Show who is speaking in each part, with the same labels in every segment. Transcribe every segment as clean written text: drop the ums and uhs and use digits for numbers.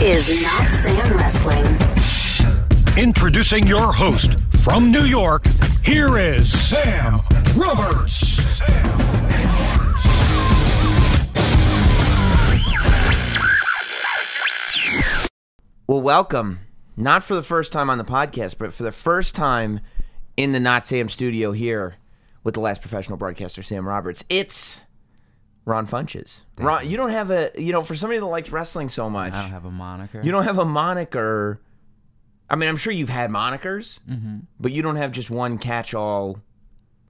Speaker 1: is Not Sam Wrestling.
Speaker 2: Introducing your host from New York, here is Sam Roberts.
Speaker 3: Well, welcome. Not for the first time on the podcast, but for the first time in the Not Sam studio here with the last professional broadcaster, Sam Roberts. It's Ron Funches. Ron, you don't have for somebody that likes wrestling so much.
Speaker 4: I don't have a moniker.
Speaker 3: You don't have a moniker. I mean, I'm sure you've had monikers, but you don't have just one catch-all.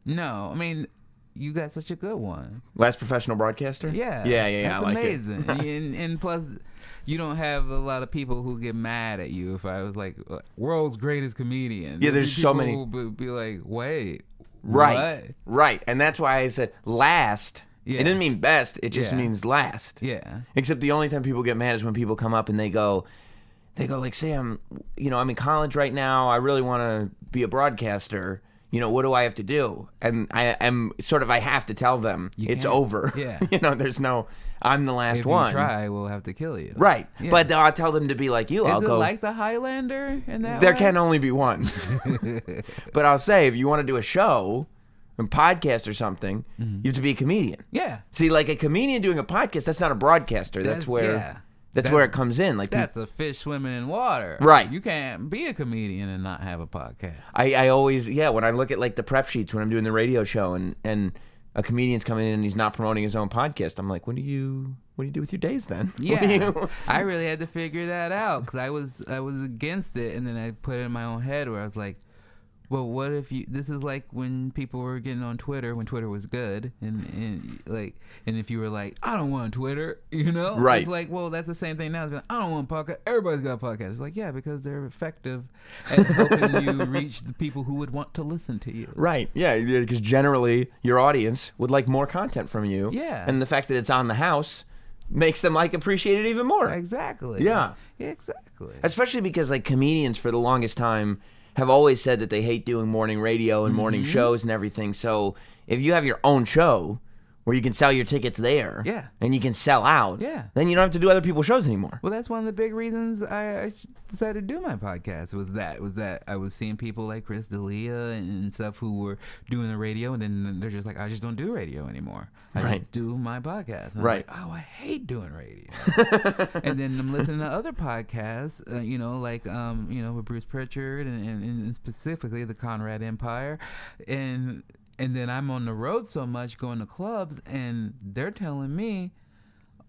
Speaker 4: No, I mean, you got such a good one.
Speaker 3: Last professional broadcaster?
Speaker 4: Yeah.
Speaker 3: Yeah.
Speaker 4: That's
Speaker 3: I like
Speaker 4: amazing.
Speaker 3: it.
Speaker 4: and plus, you don't have a lot of people who get mad at you if I was like, world's greatest comedian.
Speaker 3: Yeah, there's so many.
Speaker 4: People who be like, wait,
Speaker 3: Right.
Speaker 4: what?
Speaker 3: Right. And that's why I said last.
Speaker 4: Yeah.
Speaker 3: It didn't mean best. It just
Speaker 4: Yeah.
Speaker 3: means last.
Speaker 4: Yeah.
Speaker 3: Except the only time people get mad is when people come up and they go like, Sam, I'm in college right now. I really want to be a broadcaster. What do I have to do? And I have to tell them it's
Speaker 4: can't.
Speaker 3: over.
Speaker 4: Yeah.
Speaker 3: There's no, I'm the last
Speaker 4: If
Speaker 3: one.
Speaker 4: you try, we'll have to kill you.
Speaker 3: Right.
Speaker 4: Yeah.
Speaker 3: But I'll tell them to be like you.
Speaker 4: Is
Speaker 3: I'll
Speaker 4: it
Speaker 3: go.
Speaker 4: like the Highlander in that
Speaker 3: There
Speaker 4: way?
Speaker 3: can only be one. But I'll say, if you want to do a show, a podcast or something, you have to be a comedian.
Speaker 4: Yeah.
Speaker 3: See, like a comedian doing a podcast, that's not a broadcaster. That's where where it comes in. Like
Speaker 4: That's a fish swimming in water.
Speaker 3: Right.
Speaker 4: You can't be a comedian and not have a podcast.
Speaker 3: I always, when I look at like the prep sheets when I'm doing the radio show and a comedian's coming in and he's not promoting his own podcast, I'm like, what do you do with your days then?
Speaker 4: Yeah, I really had to figure that out because I was against it, and then I put it in my own head where I was like, well, what if this is like when people were getting on Twitter when Twitter was good, and if you were like, I don't want Twitter,
Speaker 3: Right.
Speaker 4: It's like, well, that's the same thing now. It's like, I don't want a podcast. Everybody's got a podcast. It's like, yeah, because they're effective at helping you reach the people who would want to listen to you.
Speaker 3: Right. Yeah, because generally your audience would like more content from you.
Speaker 4: Yeah.
Speaker 3: And the fact that it's on the house makes them appreciate it even more.
Speaker 4: Exactly.
Speaker 3: Yeah.
Speaker 4: Exactly.
Speaker 3: Especially because comedians for the longest time have always said that they hate doing morning radio and morning shows and everything. So if you have your own show where you can sell your tickets there,
Speaker 4: Yeah.
Speaker 3: and you can sell out,
Speaker 4: Yeah.
Speaker 3: then you don't have to do other people's shows anymore.
Speaker 4: Well, that's one of the big reasons I decided to do my podcast was that I was seeing people like Chris D'Elia and stuff who were doing the radio, and then they're just like, I just don't do radio anymore. I
Speaker 3: Right.
Speaker 4: just do my podcast. And I'm
Speaker 3: Right.
Speaker 4: like, oh, I hate doing radio. And then I'm listening to other podcasts, with Bruce Pritchard and specifically the Conrad Empire, and then I'm on the road so much going to clubs, and they're telling me,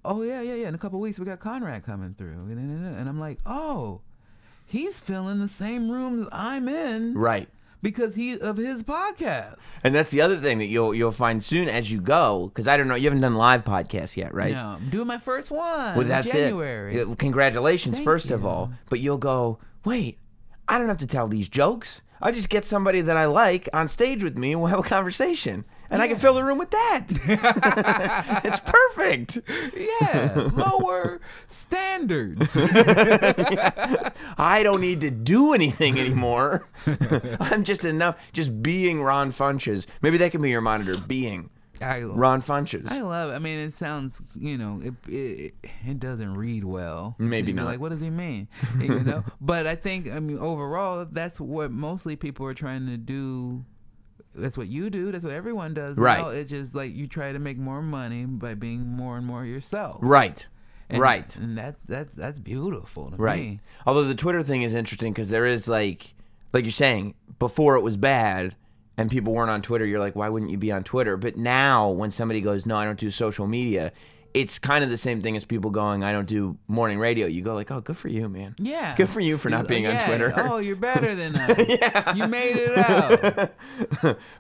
Speaker 4: oh, yeah, in a couple of weeks we got Conrad coming through. And I'm like, oh, he's filling the same rooms I'm in
Speaker 3: Right.
Speaker 4: because of his podcast.
Speaker 3: And that's the other thing that you'll find soon as you go, because I don't know, you haven't done live podcasts yet, right?
Speaker 4: No, I'm doing my first one
Speaker 3: Well, that's
Speaker 4: in January.
Speaker 3: it. Congratulations,
Speaker 4: Thank
Speaker 3: first of
Speaker 4: you.
Speaker 3: all. But you'll go, wait, I don't have to tell these jokes. I just get somebody that I like on stage with me and we'll have a conversation. And I can fill the room with that. It's perfect.
Speaker 4: Yeah, lower standards.
Speaker 3: I don't need to do anything anymore. I'm just being Ron Funches. Maybe that can be your monitor, being Ron Funches.
Speaker 4: I love it. I mean, it sounds, it doesn't read well.
Speaker 3: Maybe
Speaker 4: You'd be
Speaker 3: not.
Speaker 4: Like, what does he mean? But I think, overall, that's what mostly people are trying to do. That's what you do. That's what everyone does.
Speaker 3: Right.
Speaker 4: Now. It's just like you try to make more money by being more and more yourself.
Speaker 3: Right.
Speaker 4: And,
Speaker 3: Right.
Speaker 4: And that's beautiful to
Speaker 3: Right.
Speaker 4: me.
Speaker 3: Although the Twitter thing is interesting because there is like you're saying, before it was bad and people weren't on Twitter, you're like, why wouldn't you be on Twitter? But now when somebody goes, no, I don't do social media, it's kind of the same thing as people going, I don't do morning radio. You go like, oh, good for you, man.
Speaker 4: Yeah.
Speaker 3: Good for you for not being on Twitter.
Speaker 4: Oh, you're better than us. Yeah. You made it out.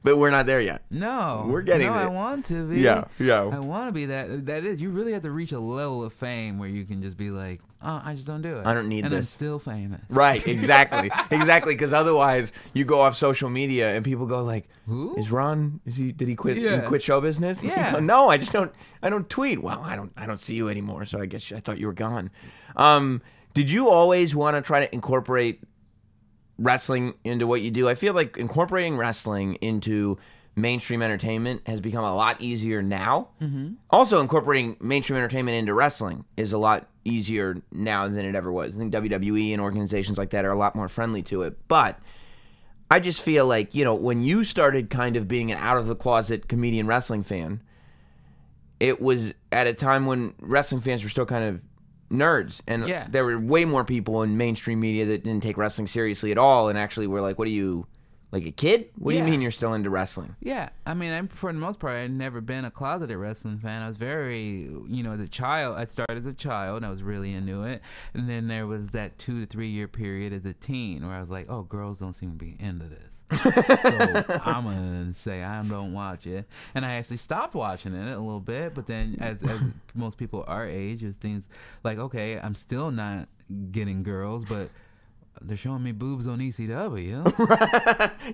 Speaker 3: But we're not there yet.
Speaker 4: No.
Speaker 3: We're getting
Speaker 4: No,
Speaker 3: there.
Speaker 4: I want to be.
Speaker 3: Yeah.
Speaker 4: I want to be that. That is, you really have to reach a level of fame where you can just be like, oh, I just don't do it.
Speaker 3: I don't need
Speaker 4: and I'm
Speaker 3: this.
Speaker 4: still famous.
Speaker 3: Right, exactly. Exactly, because otherwise you go off social media and people go like,
Speaker 4: Who?
Speaker 3: did he quit
Speaker 4: Yeah.
Speaker 3: he quit show business?
Speaker 4: Yeah.
Speaker 3: You go, no, I don't tweet. Well, I don't see you anymore, so I guess I thought you were gone. Did you always want to try to incorporate wrestling into what you do? I feel like incorporating wrestling into mainstream entertainment has become a lot easier now. Also, incorporating mainstream entertainment into wrestling is a lot easier now than it ever was. I think WWE and organizations like that are a lot more friendly to it. But I just feel like, you know, when you started kind of being an out-of-the-closet comedian wrestling fan, it was at a time when wrestling fans were still kind of nerds. And there were way more people in mainstream media that didn't take wrestling seriously at all and actually were like, what are you... Like a kid? What do you mean you're still into wrestling?
Speaker 4: Yeah. I mean, for the most part, I'd never been a closeted wrestling fan. I was very, you know, as a child, I started as a child and I was really into it. And then there was that 2 to 3 year period as a teen where I was like, oh, girls don't seem to be into this. So I'm going to say I don't watch it. And I actually stopped watching it a little bit. But then as most people our age, it's things like, okay, I'm still not getting girls, but... they're showing me boobs on ECW.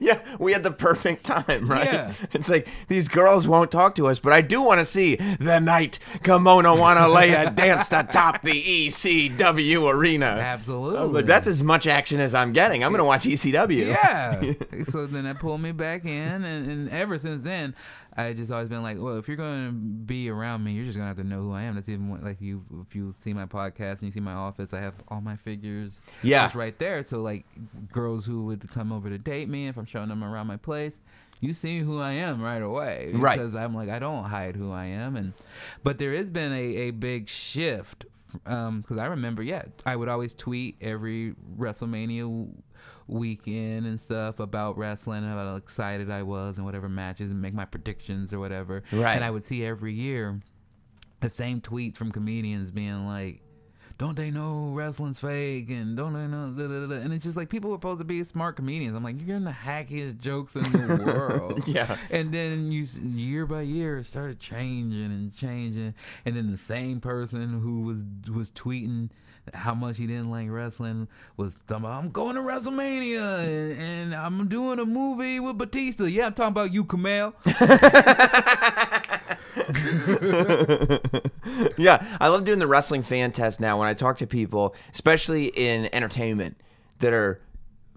Speaker 3: Yeah, we had the perfect time, right?
Speaker 4: Yeah.
Speaker 3: It's like, these girls won't talk to us, but I do want to see the night Kimono Wanalea dance atop the ECW arena.
Speaker 4: Absolutely.
Speaker 3: But that's as much action as I'm getting. I'm going to watch ECW.
Speaker 4: Yeah. So then that pulled me back in, and ever since then, I just always been like, well, if you're going to be around me, you're just going to have to know who I am. That's even like if you see my podcast and you see my office, I have all my figures just right there. So like girls who would come over to date me, if I'm showing them around my place, you see who I am right away.
Speaker 3: Right.
Speaker 4: Because I'm like, I don't hide who I am. But there has been a big shift because I remember, I would always tweet every WrestleMania weekend and stuff about wrestling and how excited I was and whatever matches and make my predictions or whatever.
Speaker 3: Right.
Speaker 4: And I would see every year the same tweets from comedians being like, don't they know wrestling's fake and don't they know da, da, da, da. And it's just like people were supposed to be smart comedians. I'm like, you're getting the hackiest jokes in the world.
Speaker 3: Yeah.
Speaker 4: And then year by year it started changing and then the same person who was tweeting how much he didn't like wrestling was talking about, I'm going to WrestleMania and I'm doing a movie with Batista. Yeah, I'm talking about you, Kumail.
Speaker 3: Yeah, I love doing the wrestling fan test now when I talk to people, especially in entertainment, that are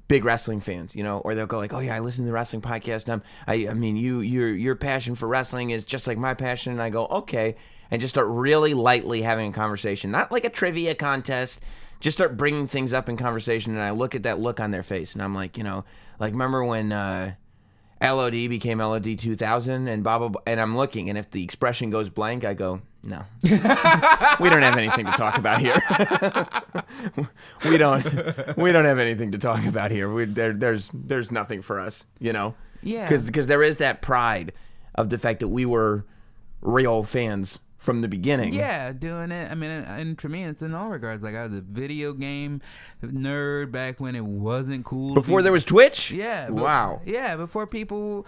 Speaker 3: big wrestling fans, you know, or they'll go like, oh yeah, I listen to the wrestling podcast. And I mean, your passion for wrestling is just like my passion. And I go, okay. And just start really lightly having a conversation, not like a trivia contest. Just start bringing things up in conversation, and I look at that look on their face, and I'm like, you know, like remember when LOD became LOD 2000, and and I'm looking, and if the expression goes blank, I go, no, we don't have anything to talk about here. we don't have anything to talk about here. There's nothing for us, you know.
Speaker 4: Yeah.
Speaker 3: Because there is that pride of the fact that we were real fans from the beginning.
Speaker 4: Yeah, doing it. I mean, and for me, it's in all regards. Like, I was a video game nerd back when it wasn't cool.
Speaker 3: Before there was Twitch?
Speaker 4: Yeah.
Speaker 3: Wow.
Speaker 4: Yeah, before people...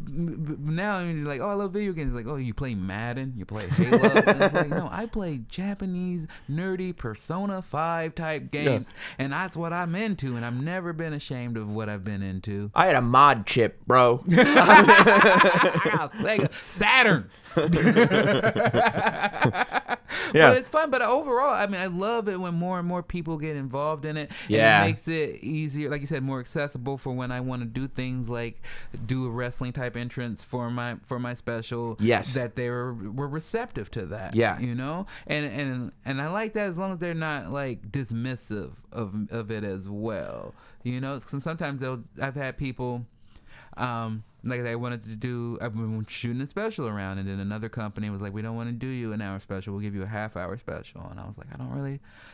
Speaker 4: Now, you're like, oh, I love video games. Like, oh, you play Madden? You play Halo? And it's like, no, I play Japanese, nerdy Persona 5 type games. Yeah. And that's what I'm into, and I've never been ashamed of what I've been into.
Speaker 3: I had a mod chip, bro.
Speaker 4: I got Sega Saturn.
Speaker 3: Yeah.
Speaker 4: But it's fun. But overall, I mean, I love it when more and more people get involved in it.
Speaker 3: Yeah.
Speaker 4: And it makes it easier, like you said, more accessible for when I want to do things like do a wrestling type entrance for my special.
Speaker 3: Yes.
Speaker 4: That they were receptive to that.
Speaker 3: Yeah.
Speaker 4: You know? And I like that as long as they're not like dismissive of it as well. You know? Sometimes I've had people like they wanted to do, I've been shooting a special around, and then another company was like, we don't want to do you an hour special, we'll give you a half-hour special. And I was like,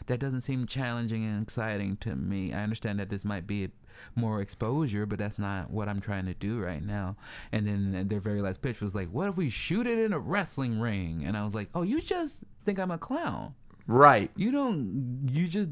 Speaker 4: that doesn't seem challenging and exciting to me. I understand that this might be more exposure, but that's not what I'm trying to do right now. And then their very last pitch was like, what if we shoot it in a wrestling ring? And I was like, oh, you just think I'm a clown.
Speaker 3: Right.
Speaker 4: You just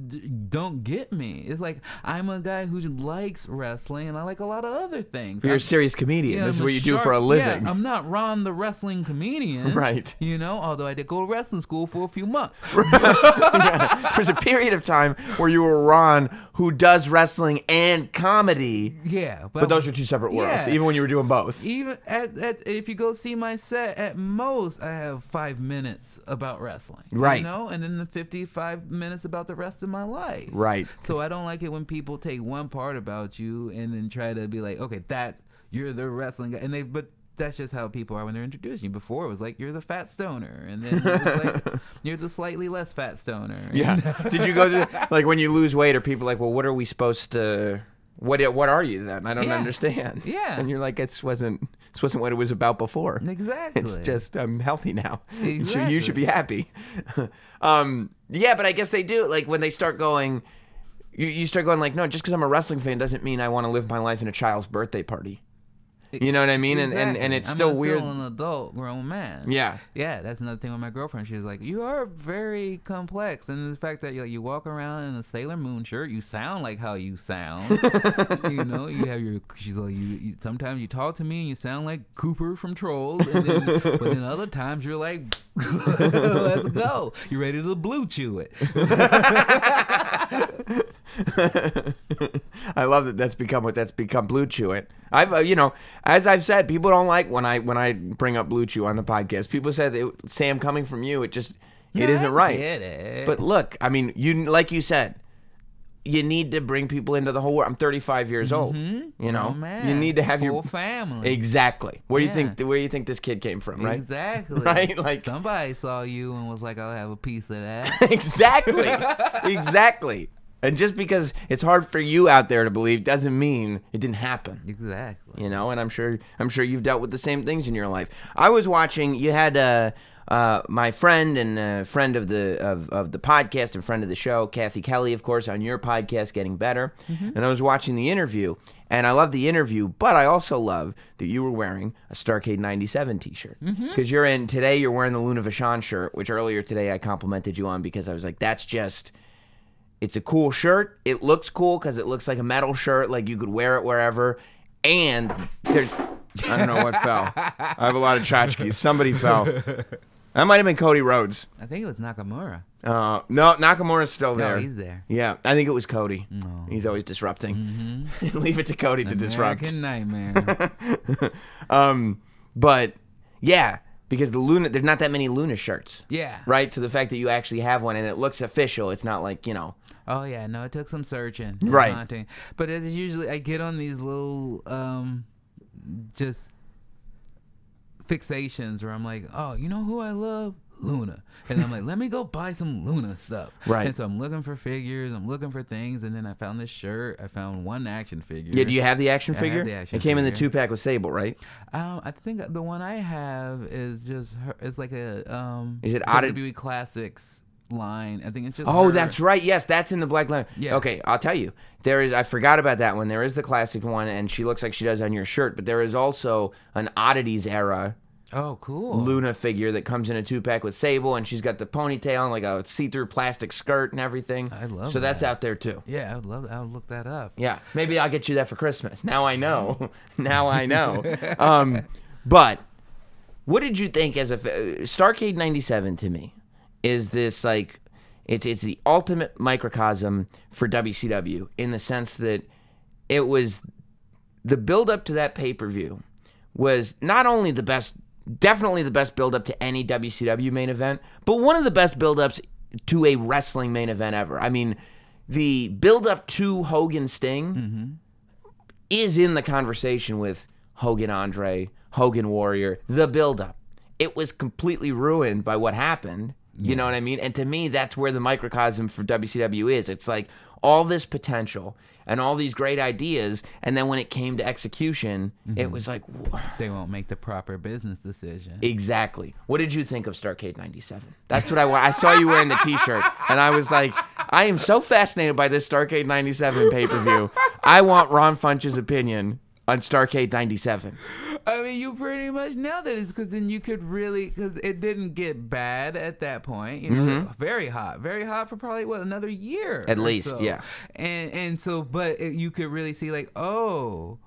Speaker 4: don't get me. It's like, I'm a guy who likes wrestling, and I like a lot of other things.
Speaker 3: You're a serious comedian. This is what you do for a living.
Speaker 4: Yeah, I'm not Ron the wrestling comedian.
Speaker 3: Right.
Speaker 4: You know, although I did go to wrestling school for a few months.
Speaker 3: Yeah. There's a period of time where you were Ron who does wrestling and comedy.
Speaker 4: Yeah.
Speaker 3: But those are two separate worlds, even when you were doing both.
Speaker 4: Even if you go see my set, at most I have 5 minutes about wrestling.
Speaker 3: Right.
Speaker 4: You know, and then the 55 minutes about the rest of my life.
Speaker 3: Right.
Speaker 4: So I don't like it when people take one part about you and then try to be like, okay, you're the wrestling guy, but that's just how people are when they're introducing you. Before it was like you're the fat stoner, and then it was like you're the slightly less fat stoner.
Speaker 3: Yeah. Did you go to like when you lose weight? Are people like, well, what are we supposed to? What are you then? I don't understand.
Speaker 4: Yeah.
Speaker 3: And you're like, this wasn't what it was about before.
Speaker 4: Exactly.
Speaker 3: It's just I'm healthy now.
Speaker 4: Exactly.
Speaker 3: You should be happy. Yeah, but I guess they do. Like when they start going, you start going like, no, just because I'm a wrestling fan doesn't mean I want to live my life in a child's birthday party. You know what I mean?
Speaker 4: Exactly.
Speaker 3: And it's still weird.
Speaker 4: I'm still an adult grown man.
Speaker 3: Yeah.
Speaker 4: Yeah, that's another thing with my girlfriend. She was like, you are very complex. And the fact that you walk around in a Sailor Moon shirt, you sound like how you sound. You know, you have she's like, you sometimes you talk to me and you sound like Cooper from Trolls. And then, but then other times you're like, let's go. You ready to blue chew it.
Speaker 3: I love that that's become Blue Chew it. I've as I've said, people don't like when I bring up Blue Chew on the podcast. People said that Sam, coming from you, it isn't right.
Speaker 4: Get it.
Speaker 3: But look, I mean, like you said, you need to bring people into the whole world. I'm 35 years old. You know,
Speaker 4: Oh, man.
Speaker 3: you need to have
Speaker 4: Full
Speaker 3: your
Speaker 4: family.
Speaker 3: Exactly. Where
Speaker 4: Yeah.
Speaker 3: do you think this kid came from, right?
Speaker 4: Exactly.
Speaker 3: Right? Like
Speaker 4: somebody saw you and was like, I'll have a piece of that.
Speaker 3: Exactly. And just because it's hard for you out there to believe doesn't mean it didn't happen.
Speaker 4: Exactly.
Speaker 3: You know, and I'm sure you've dealt with the same things in your life. I was watching. You had my friend and friend of the podcast and friend of the show, Kathy Kelly, of course, on your podcast, Getting Better. And I was watching the interview, and I love the interview, but I also love that you were wearing a Starrcade 97 T-shirt because you're wearing the Luna Vachon shirt, which earlier today I complimented you on because I was like, that's just. It's a cool shirt. It looks cool because it looks like a metal shirt, like you could wear it wherever. And I don't know what fell. I have a lot of tchotchkes. Somebody fell. That might have been Cody Rhodes.
Speaker 4: I think it was Nakamura.
Speaker 3: No, Nakamura's still there.
Speaker 4: No, he's there.
Speaker 3: Yeah, I think it was Cody.
Speaker 4: No.
Speaker 3: He's always disrupting. Leave it to Cody to disrupt.
Speaker 4: American Nightmare.
Speaker 3: But yeah, because there's not that many Luna shirts.
Speaker 4: Yeah.
Speaker 3: Right? So the fact that you actually have one and it looks official, it's not like,
Speaker 4: Oh yeah, no, it took some searching,
Speaker 3: Right.
Speaker 4: Haunting. But it's usually I get on these little just fixations where I'm like, oh, you know who I love? Luna. And I'm like, let me go buy some Luna stuff.
Speaker 3: Right.
Speaker 4: And so I'm looking for figures, I'm looking for things, and then I found this shirt. I found one action figure.
Speaker 3: Yeah, do you have the action
Speaker 4: I have
Speaker 3: figure?
Speaker 4: the action
Speaker 3: It came in the
Speaker 4: figure.
Speaker 3: 2-pack with Sable, right?
Speaker 4: I think the one I have is just her. It's like a
Speaker 3: Is it Oddity-
Speaker 4: WWE Classics line. I think it's just.
Speaker 3: Oh,
Speaker 4: her.
Speaker 3: that's right. Yes, that's in the black line.
Speaker 4: Yeah.
Speaker 3: Okay, I'll tell you. I forgot about that one. There is the classic one, and she looks like she does on your shirt, but there is also an Oddities era
Speaker 4: Oh, cool.
Speaker 3: Luna figure that comes in a 2-pack with Sable, and she's got the ponytail and like a see-through plastic skirt and everything.
Speaker 4: I love
Speaker 3: So that's
Speaker 4: that.
Speaker 3: out there too.
Speaker 4: Yeah, I would love. I would look that up.
Speaker 3: Yeah, maybe I'll get you that for Christmas. Now I know. Now I know. But what did you think as Starrcade 97 to me is this like it's the ultimate microcosm for WCW in the sense that it was the build up to that pay-per-view was not only the best, definitely the best build up to any WCW main event, but one of the best build ups to a wrestling main event ever. I mean, the build up to Hogan Sting is in the conversation with Hogan Andre, Hogan Warrior, the build up. It was completely ruined by what happened. You know what I mean? And to me, that's where the microcosm for WCW is. It's like all this potential and all these great ideas, and then when it came to execution, it was like,
Speaker 4: They won't make the proper business decision.
Speaker 3: exactly. What did you think of Starrcade 97? That's what I saw you wearing the T-shirt, and I was like, I am so fascinated by this Starrcade 97 pay-per-view. I want Ron Funch's opinion on Starrcade 97.
Speaker 4: I mean, you pretty much nailed it. It's because then you could really, because it didn't get bad at that point. You know, very hot for probably another year
Speaker 3: At
Speaker 4: or
Speaker 3: least,
Speaker 4: so.
Speaker 3: yeah.
Speaker 4: And so, but you could really see like, oh.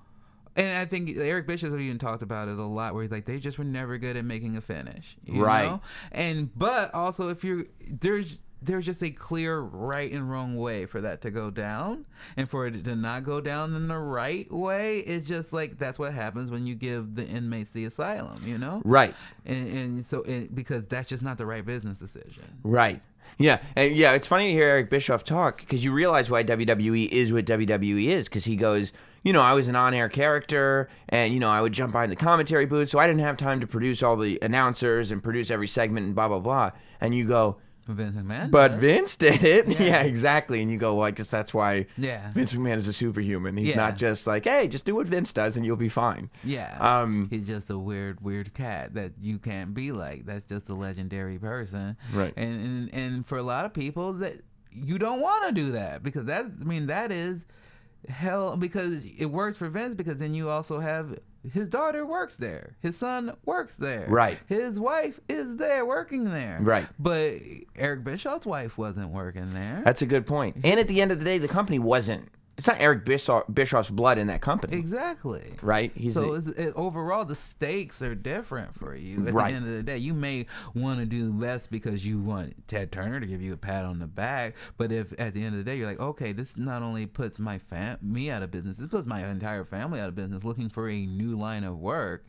Speaker 4: And I think Eric Bischoff even talked about it a lot, where he's like, they just were never good at making a finish, you
Speaker 3: Right.
Speaker 4: know? But also, if there's just a clear right and wrong way for that to go down, and for it to not go down in the right way, it's just like that's what happens when you give the inmates the asylum, you know?
Speaker 3: Right.
Speaker 4: And so because that's just not the right business decision.
Speaker 3: Right. Yeah. And yeah, it's funny to hear Eric Bischoff talk because you realize why WWE is what WWE is, because he goes, you know, I was an on-air character, and, you know, I would jump behind the commentary booth, so I didn't have time to produce all the announcers and produce every segment and blah, blah, blah. And you go,
Speaker 4: Vince McMahon.
Speaker 3: but
Speaker 4: does.
Speaker 3: Vince did it.
Speaker 4: Yeah.
Speaker 3: Yeah, exactly. And you go, well, I guess that's why
Speaker 4: Yeah.
Speaker 3: Vince McMahon is a superhuman. He's
Speaker 4: Yeah.
Speaker 3: not just like, hey, just do what Vince does and you'll be fine.
Speaker 4: Yeah. He's just a weird cat that you can't be like. That's just a legendary person.
Speaker 3: Right.
Speaker 4: And for a lot of people that you don't want to do that because that is hell because it works for Vince because then you also have his daughter works there. His son works there.
Speaker 3: Right.
Speaker 4: His wife is there working there.
Speaker 3: Right.
Speaker 4: But Eric Bischoff's wife wasn't working there.
Speaker 3: That's a good point. And at the end of the day, the company wasn't. It's not Eric Bischoff's blood in that company.
Speaker 4: Exactly.
Speaker 3: Right?
Speaker 4: So overall, the stakes are different for you. At
Speaker 3: Right.
Speaker 4: the end of the day, you may want to do less because you want Ted Turner to give you a pat on the back. But if at the end of the day, you're like, okay, this not only puts me out of business, this puts my entire family out of business looking for a new line of work.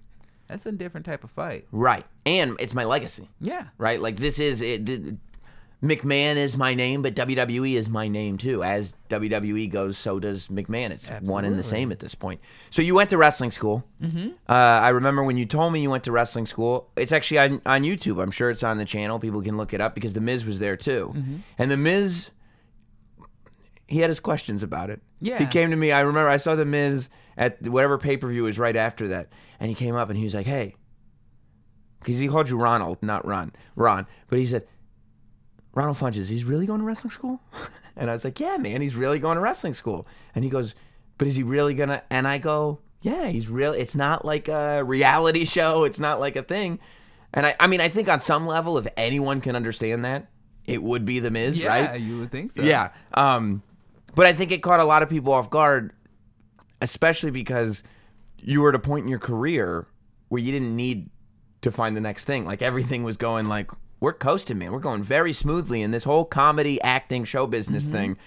Speaker 4: That's a different type of fight.
Speaker 3: Right. And it's my legacy.
Speaker 4: Yeah.
Speaker 3: Right? Like, this is it. McMahon is my name, but WWE is my name too. As WWE goes, so does McMahon. It's one and the
Speaker 4: Absolutely.
Speaker 3: same at this point. So you went to wrestling school. Mm-hmm. I remember when you told me you went to wrestling school. It's actually on YouTube. I'm sure it's on the channel. People can look it up because The Miz was there too.
Speaker 4: Mm-hmm.
Speaker 3: And The Miz, he had his questions about it.
Speaker 4: Yeah.
Speaker 3: He came to me. I remember I saw The Miz at whatever pay-per-view was right after that. And he came up and he was like, hey, because he called you Ronald, not Ron. But he said, Ronald Funches, he's really going to wrestling school? And I was like, yeah, man, he's really going to wrestling school. And he goes, but is he really going to? And I go, yeah, he's really, it's not like a reality show. It's not like a thing. And I mean, I think on some level, if anyone can understand that, it would be The Miz,
Speaker 4: Yeah,
Speaker 3: right?
Speaker 4: you would think so.
Speaker 3: Yeah. But I think it caught a lot of people off guard, especially because you were at a point in your career where you didn't need to find the next thing. Like, everything was going like, we're coasting, man. We're going very smoothly in this whole comedy, acting, show business thing.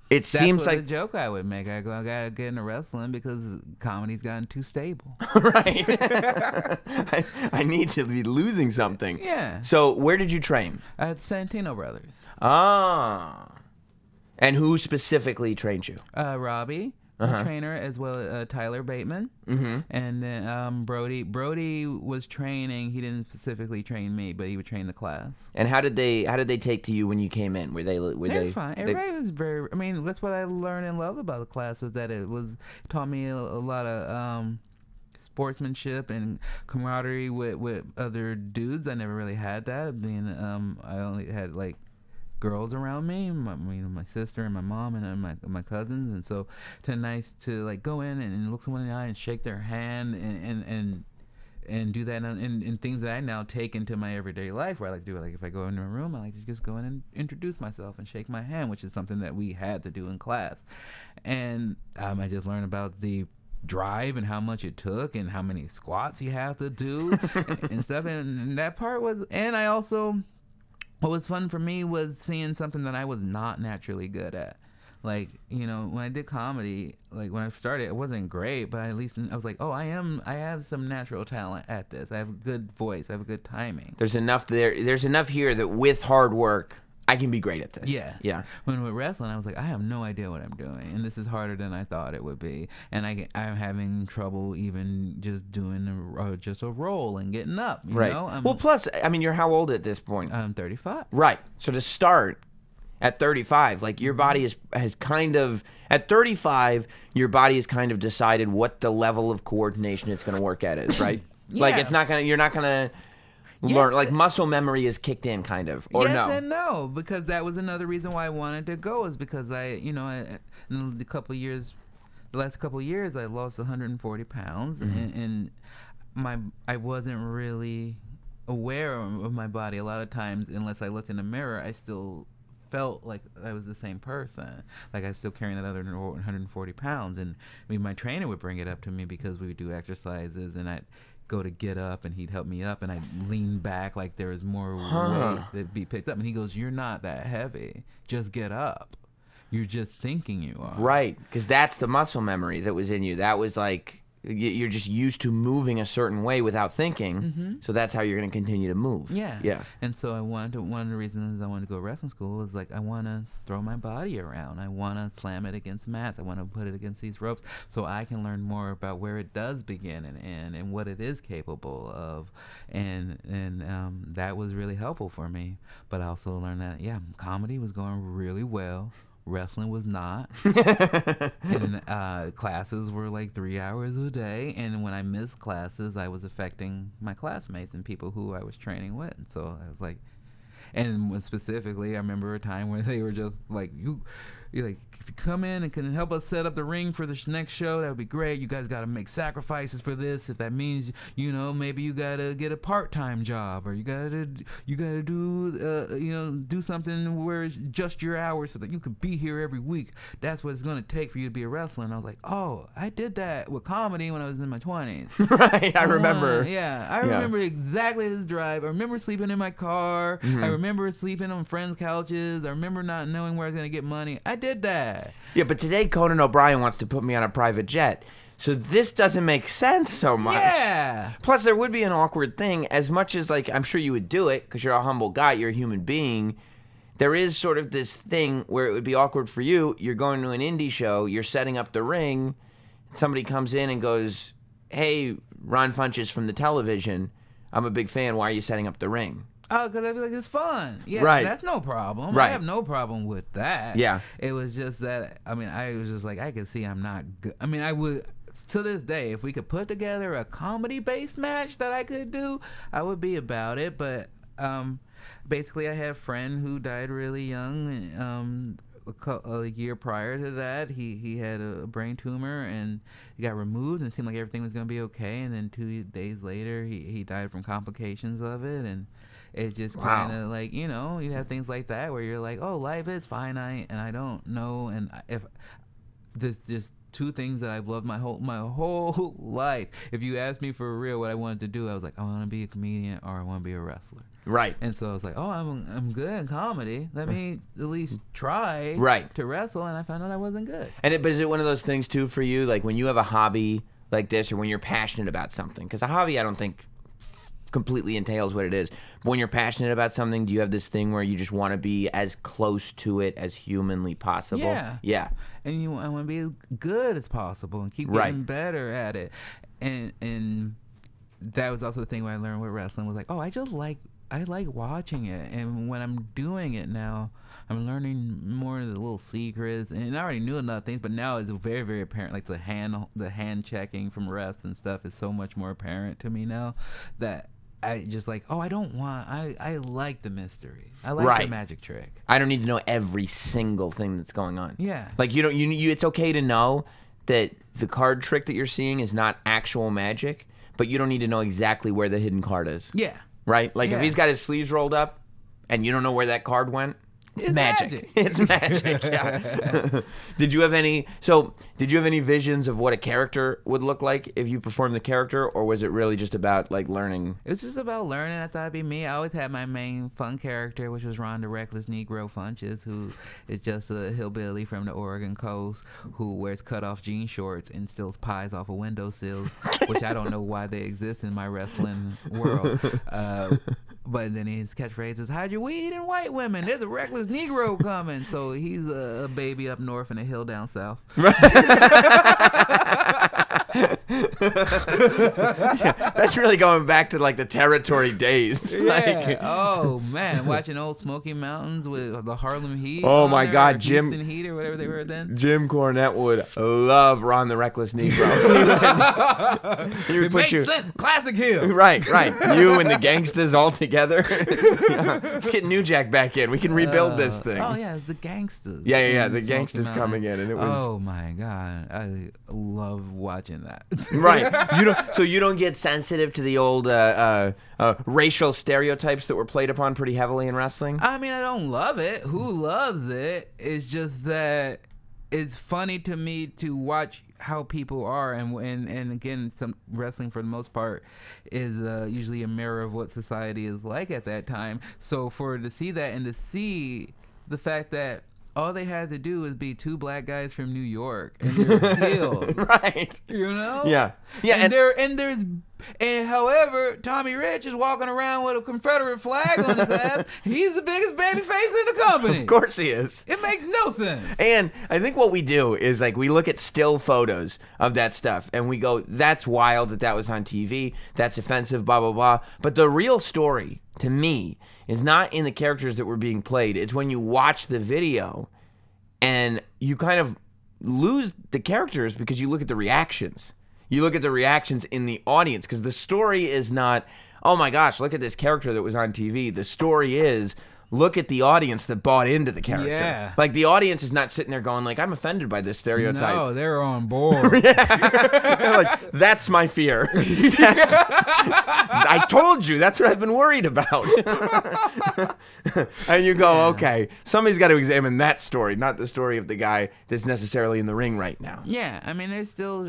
Speaker 3: It
Speaker 4: That's
Speaker 3: seems
Speaker 4: what
Speaker 3: like
Speaker 4: the joke I would make. I gotta get into wrestling because comedy's gotten too stable.
Speaker 3: right. I need to be losing something.
Speaker 4: Yeah.
Speaker 3: So where did you train?
Speaker 4: At Santino Brothers.
Speaker 3: Ah. And who specifically trained you?
Speaker 4: Robbie, a trainer, as well as Tyler Bateman. Mm-hmm. And then Brody. Brody was training. He didn't specifically train me, but he would train the class.
Speaker 3: And how did they take to you when you came in? Were
Speaker 4: They're fine. Everybody was very. I mean, that's what I learned and loved about the class was that it taught me a lot of sportsmanship and camaraderie with other dudes. I never really had that. Being I only had like girls around me, my sister and my mom and my cousins, and so nice to like go in and look someone in the eye and shake their hand and do that and things that I now take into my everyday life where I like to do it. Like if I go into a room, I like to just go in and introduce myself and shake my hand, which is something that we had to do in class. And I just learned about the drive and how much it took and how many squats you have to do and stuff. And that part was, and I also, what was fun for me was seeing something that I was not naturally good at. Like, you know, when I did comedy, like when I started, it wasn't great, but at least I was like, oh, I have some natural talent at this. I have a good voice. I have a good timing.
Speaker 3: There's enough there. There's enough here that with hard work, I can be great at this.
Speaker 4: Yeah.
Speaker 3: Yeah.
Speaker 4: When with wrestling, I was like, I have no idea what I'm doing, and this is harder than I thought it would be. And I'm having trouble even just doing just a roll and getting up. You
Speaker 3: Right.
Speaker 4: know?
Speaker 3: Well, plus, I mean, you're how old at this point?
Speaker 4: I'm 35.
Speaker 3: Right. So to start at 35, like your body has kind of, at 35, your body has kind of decided what the level of coordination it's going to work at is, right? Like
Speaker 4: Yeah.
Speaker 3: it's not going to, you're not going to learn,
Speaker 4: Yes.
Speaker 3: like muscle memory is kicked in kind of, or
Speaker 4: yes
Speaker 3: no?
Speaker 4: and no, because that was another reason why I wanted to go is because in the last couple of years, I lost 140 pounds and I wasn't really aware of my body a lot of times unless I looked in the mirror. I still felt like I was the same person, like I was still carrying that other 140 pounds. And I mean, my trainer would bring it up to me because we would do exercises and I'd go to get up and he'd help me up and I'd lean back like there was more weight that'd be picked up, and he goes, you're not that heavy, just get up, you're just thinking you are.
Speaker 3: Right, because that's the muscle memory that was in you. That was like You're just used to moving a certain way without thinking, so that's how you're going to continue to move.
Speaker 4: Yeah. And so one of the reasons I wanted to go to wrestling school was like I want to throw my body around. I want to slam it against mats. I want to put it against these ropes so I can learn more about where it does begin and end and what it is capable of. And that was really helpful for me. But I also learned that, comedy was going really well. Wrestling was not. And classes were like 3 hours a day. And when I missed classes, I was affecting my classmates and people who I was training with. And so I was like, and specifically, I remember a time where they were just like, you're like, if you come in and can help us set up the ring for the next show, that would be great. You guys got to make sacrifices for this. If that means, maybe you got to get a part-time job, or you got to do something where it's just your hours so that you could be here every week. That's what it's going to take for you to be a wrestler. And I was like, oh, I did that with comedy when I was in my 20s.
Speaker 3: Right, I remember.
Speaker 4: I remember exactly this drive. I remember sleeping in my car. I remember sleeping on friends' couches. I remember not knowing where I was going to get money. I did that.
Speaker 3: Yeah, but today Conan O'Brien wants to put me on a private jet. So this doesn't make sense so much.
Speaker 4: Yeah.
Speaker 3: Plus, there would be an awkward thing. As much as, like, I'm sure you would do it because you're a humble guy, you're a human being, there is sort of this thing where it would be awkward for you. You're going to an indie show, you're setting up the ring, somebody comes in and goes, hey, Ron Funches from the television, I'm a big fan, why are you setting up the ring?
Speaker 4: Oh, because I'd be like, it's fun. Yeah,
Speaker 3: right.
Speaker 4: That's no problem.
Speaker 3: Right.
Speaker 4: I have no problem with that.
Speaker 3: Yeah.
Speaker 4: It was just that, I was just like, I could see I'm not good. I would, to this day, if we could put together a comedy-based match that I could do, I would be about it. But basically, I had a friend who died really young. A year prior to that, he had a brain tumor and he got removed, and it seemed like everything was going to be okay. And then 2 days later, he died from complications of it. And it just kind of like, you have things like that where you're like, oh, life is finite, and I don't know. And if there's just two things that I've loved my whole life. If you asked me for real what I wanted to do, I was like, I want to be a comedian or I want to be a wrestler.
Speaker 3: Right.
Speaker 4: And so I was like, oh, I'm good in comedy. Let me at least try to wrestle. And I found out I wasn't good.
Speaker 3: But is it one of those things too for you, like when you have a hobby like this, or when you're passionate about something? Because a hobby, I don't think completely entails what it is. But when you're passionate about something, do you have this thing where you just want to be as close to it as humanly possible?
Speaker 4: Yeah. And I want to be as good as possible and keep getting better at it. And that was also the thing where I learned with wrestling was like, oh, I like watching it. And when I'm doing it now, I'm learning more of the little secrets. And I already knew enough things, but now it's very, very apparent. Like the hand checking from refs and stuff is so much more apparent to me now that I just like, oh, I like the mystery. I like the magic trick.
Speaker 3: I don't need to know every single thing that's going on.
Speaker 4: Yeah.
Speaker 3: Like you it's okay to know that the card trick that you're seeing is not actual magic, but you don't need to know exactly where the hidden card is.
Speaker 4: Yeah.
Speaker 3: Right? Like if he's got his sleeves rolled up and you don't know where that card went, it's magic. It's magic. Yeah. Did you have any visions of what a character would look like if you performed the character, or was it really just about like learning?
Speaker 4: It was just about learning. I thought it'd be me. I always had my main fun character, which was Ron the Reckless Negro Funches, who is just a hillbilly from the Oregon coast who wears cut-off jean shorts and steals pies off of windowsills, which I don't know why they exist in my wrestling world. But then his catchphrase is, hide your weed and white women. There's a reckless Negro coming. So he's a baby up north and a hill down south.
Speaker 3: Yeah, that's really going back to like the territory days.
Speaker 4: Yeah. Like, oh man, watching old Smoky Mountains with the Harlem Heat.
Speaker 3: Oh my God,
Speaker 4: Jim Heat or whatever they were then.
Speaker 3: Jim Cornette would love Ron the Reckless Negro. He would
Speaker 4: put sense. Classic Hill.
Speaker 3: Right. You and the gangsters all together. Yeah. Let's get New Jack back in. We can rebuild this thing.
Speaker 4: Oh yeah, the gangsters.
Speaker 3: Yeah. The gangsters coming in, and it was.
Speaker 4: Oh my God, I love watching that.
Speaker 3: Right. You don't get sensitive to the old racial stereotypes that were played upon pretty heavily in wrestling?
Speaker 4: I mean, I don't love it. Who loves it? It's just that it's funny to me to watch how people are, and again, some wrestling for the most part is usually a mirror of what society is like at that time. So to see that and to see the fact that all they had to do was be two black guys from New York, and they're healed.
Speaker 3: Right.
Speaker 4: You know?
Speaker 3: Yeah. Yeah.
Speaker 4: And however, Tommy Rich is walking around with a Confederate flag on his ass. He's the biggest baby face in the company.
Speaker 3: Of course he is.
Speaker 4: It makes no sense.
Speaker 3: And I think what we do is like we look at still photos of that stuff and we go, that's wild that was on TV. That's offensive, blah, blah, blah. But the real story, to me, is not in the characters that were being played. It's when you watch the video and you kind of lose the characters because you look at the reactions. You look at the reactions in the audience because the story is not, oh my gosh, look at this character that was on TV. The story is, look at the audience that bought into the character.
Speaker 4: Yeah.
Speaker 3: Like the audience is not sitting there going like, I'm offended by this stereotype.
Speaker 4: No, they're on board.
Speaker 3: They're like, that's my fear. I told you, that's what I've been worried about. And you go, okay, somebody's got to examine that story, not the story of the guy that's necessarily in the ring right now.
Speaker 4: Yeah, I mean, there's still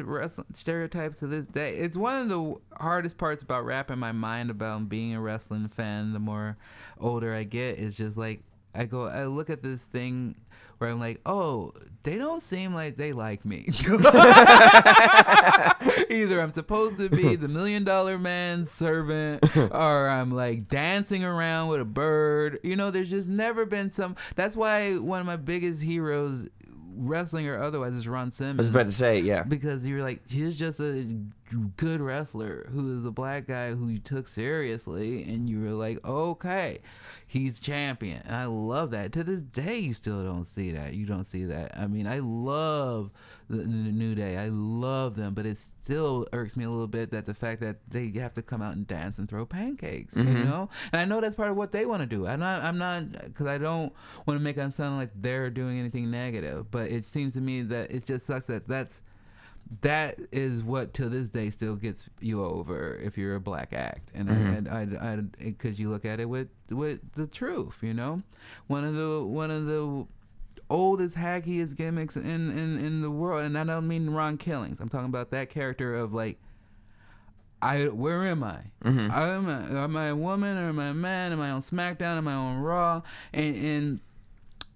Speaker 4: stereotypes to this day. It's one of the hardest parts about wrapping my mind about being a wrestling fan. The more older I get, is just like I look at this thing where I'm like, oh, they don't seem like they like me. Either I'm supposed to be the $1 Million Man's servant, or I'm like dancing around with a bird. You know, there's just never been some. That's why one of my biggest heroes, wrestling or otherwise, is Ron Simmons.
Speaker 3: I was about to say, yeah.
Speaker 4: Because you're like, he's just a good wrestler who is a black guy who you took seriously, and you were like, okay, he's champion. And I love that. To this day, you still don't see that. You don't see that. I mean, I love the New Day. I love them, but it still irks me a little bit that the fact that they have to come out and dance and throw pancakes, you know? And I know that's part of what they want to do. I'm not, because I don't want to make them sound like they're doing anything negative, but it seems to me that it just sucks that is what to this day still gets you over if you're a black act, and I because you look at it with the truth, you know. One of the oldest hackiest gimmicks in the world, and I don't mean Ron Killings. I'm talking about that character of like, where am I? Am I a woman or am I a man? Am I on SmackDown? Am I on Raw? And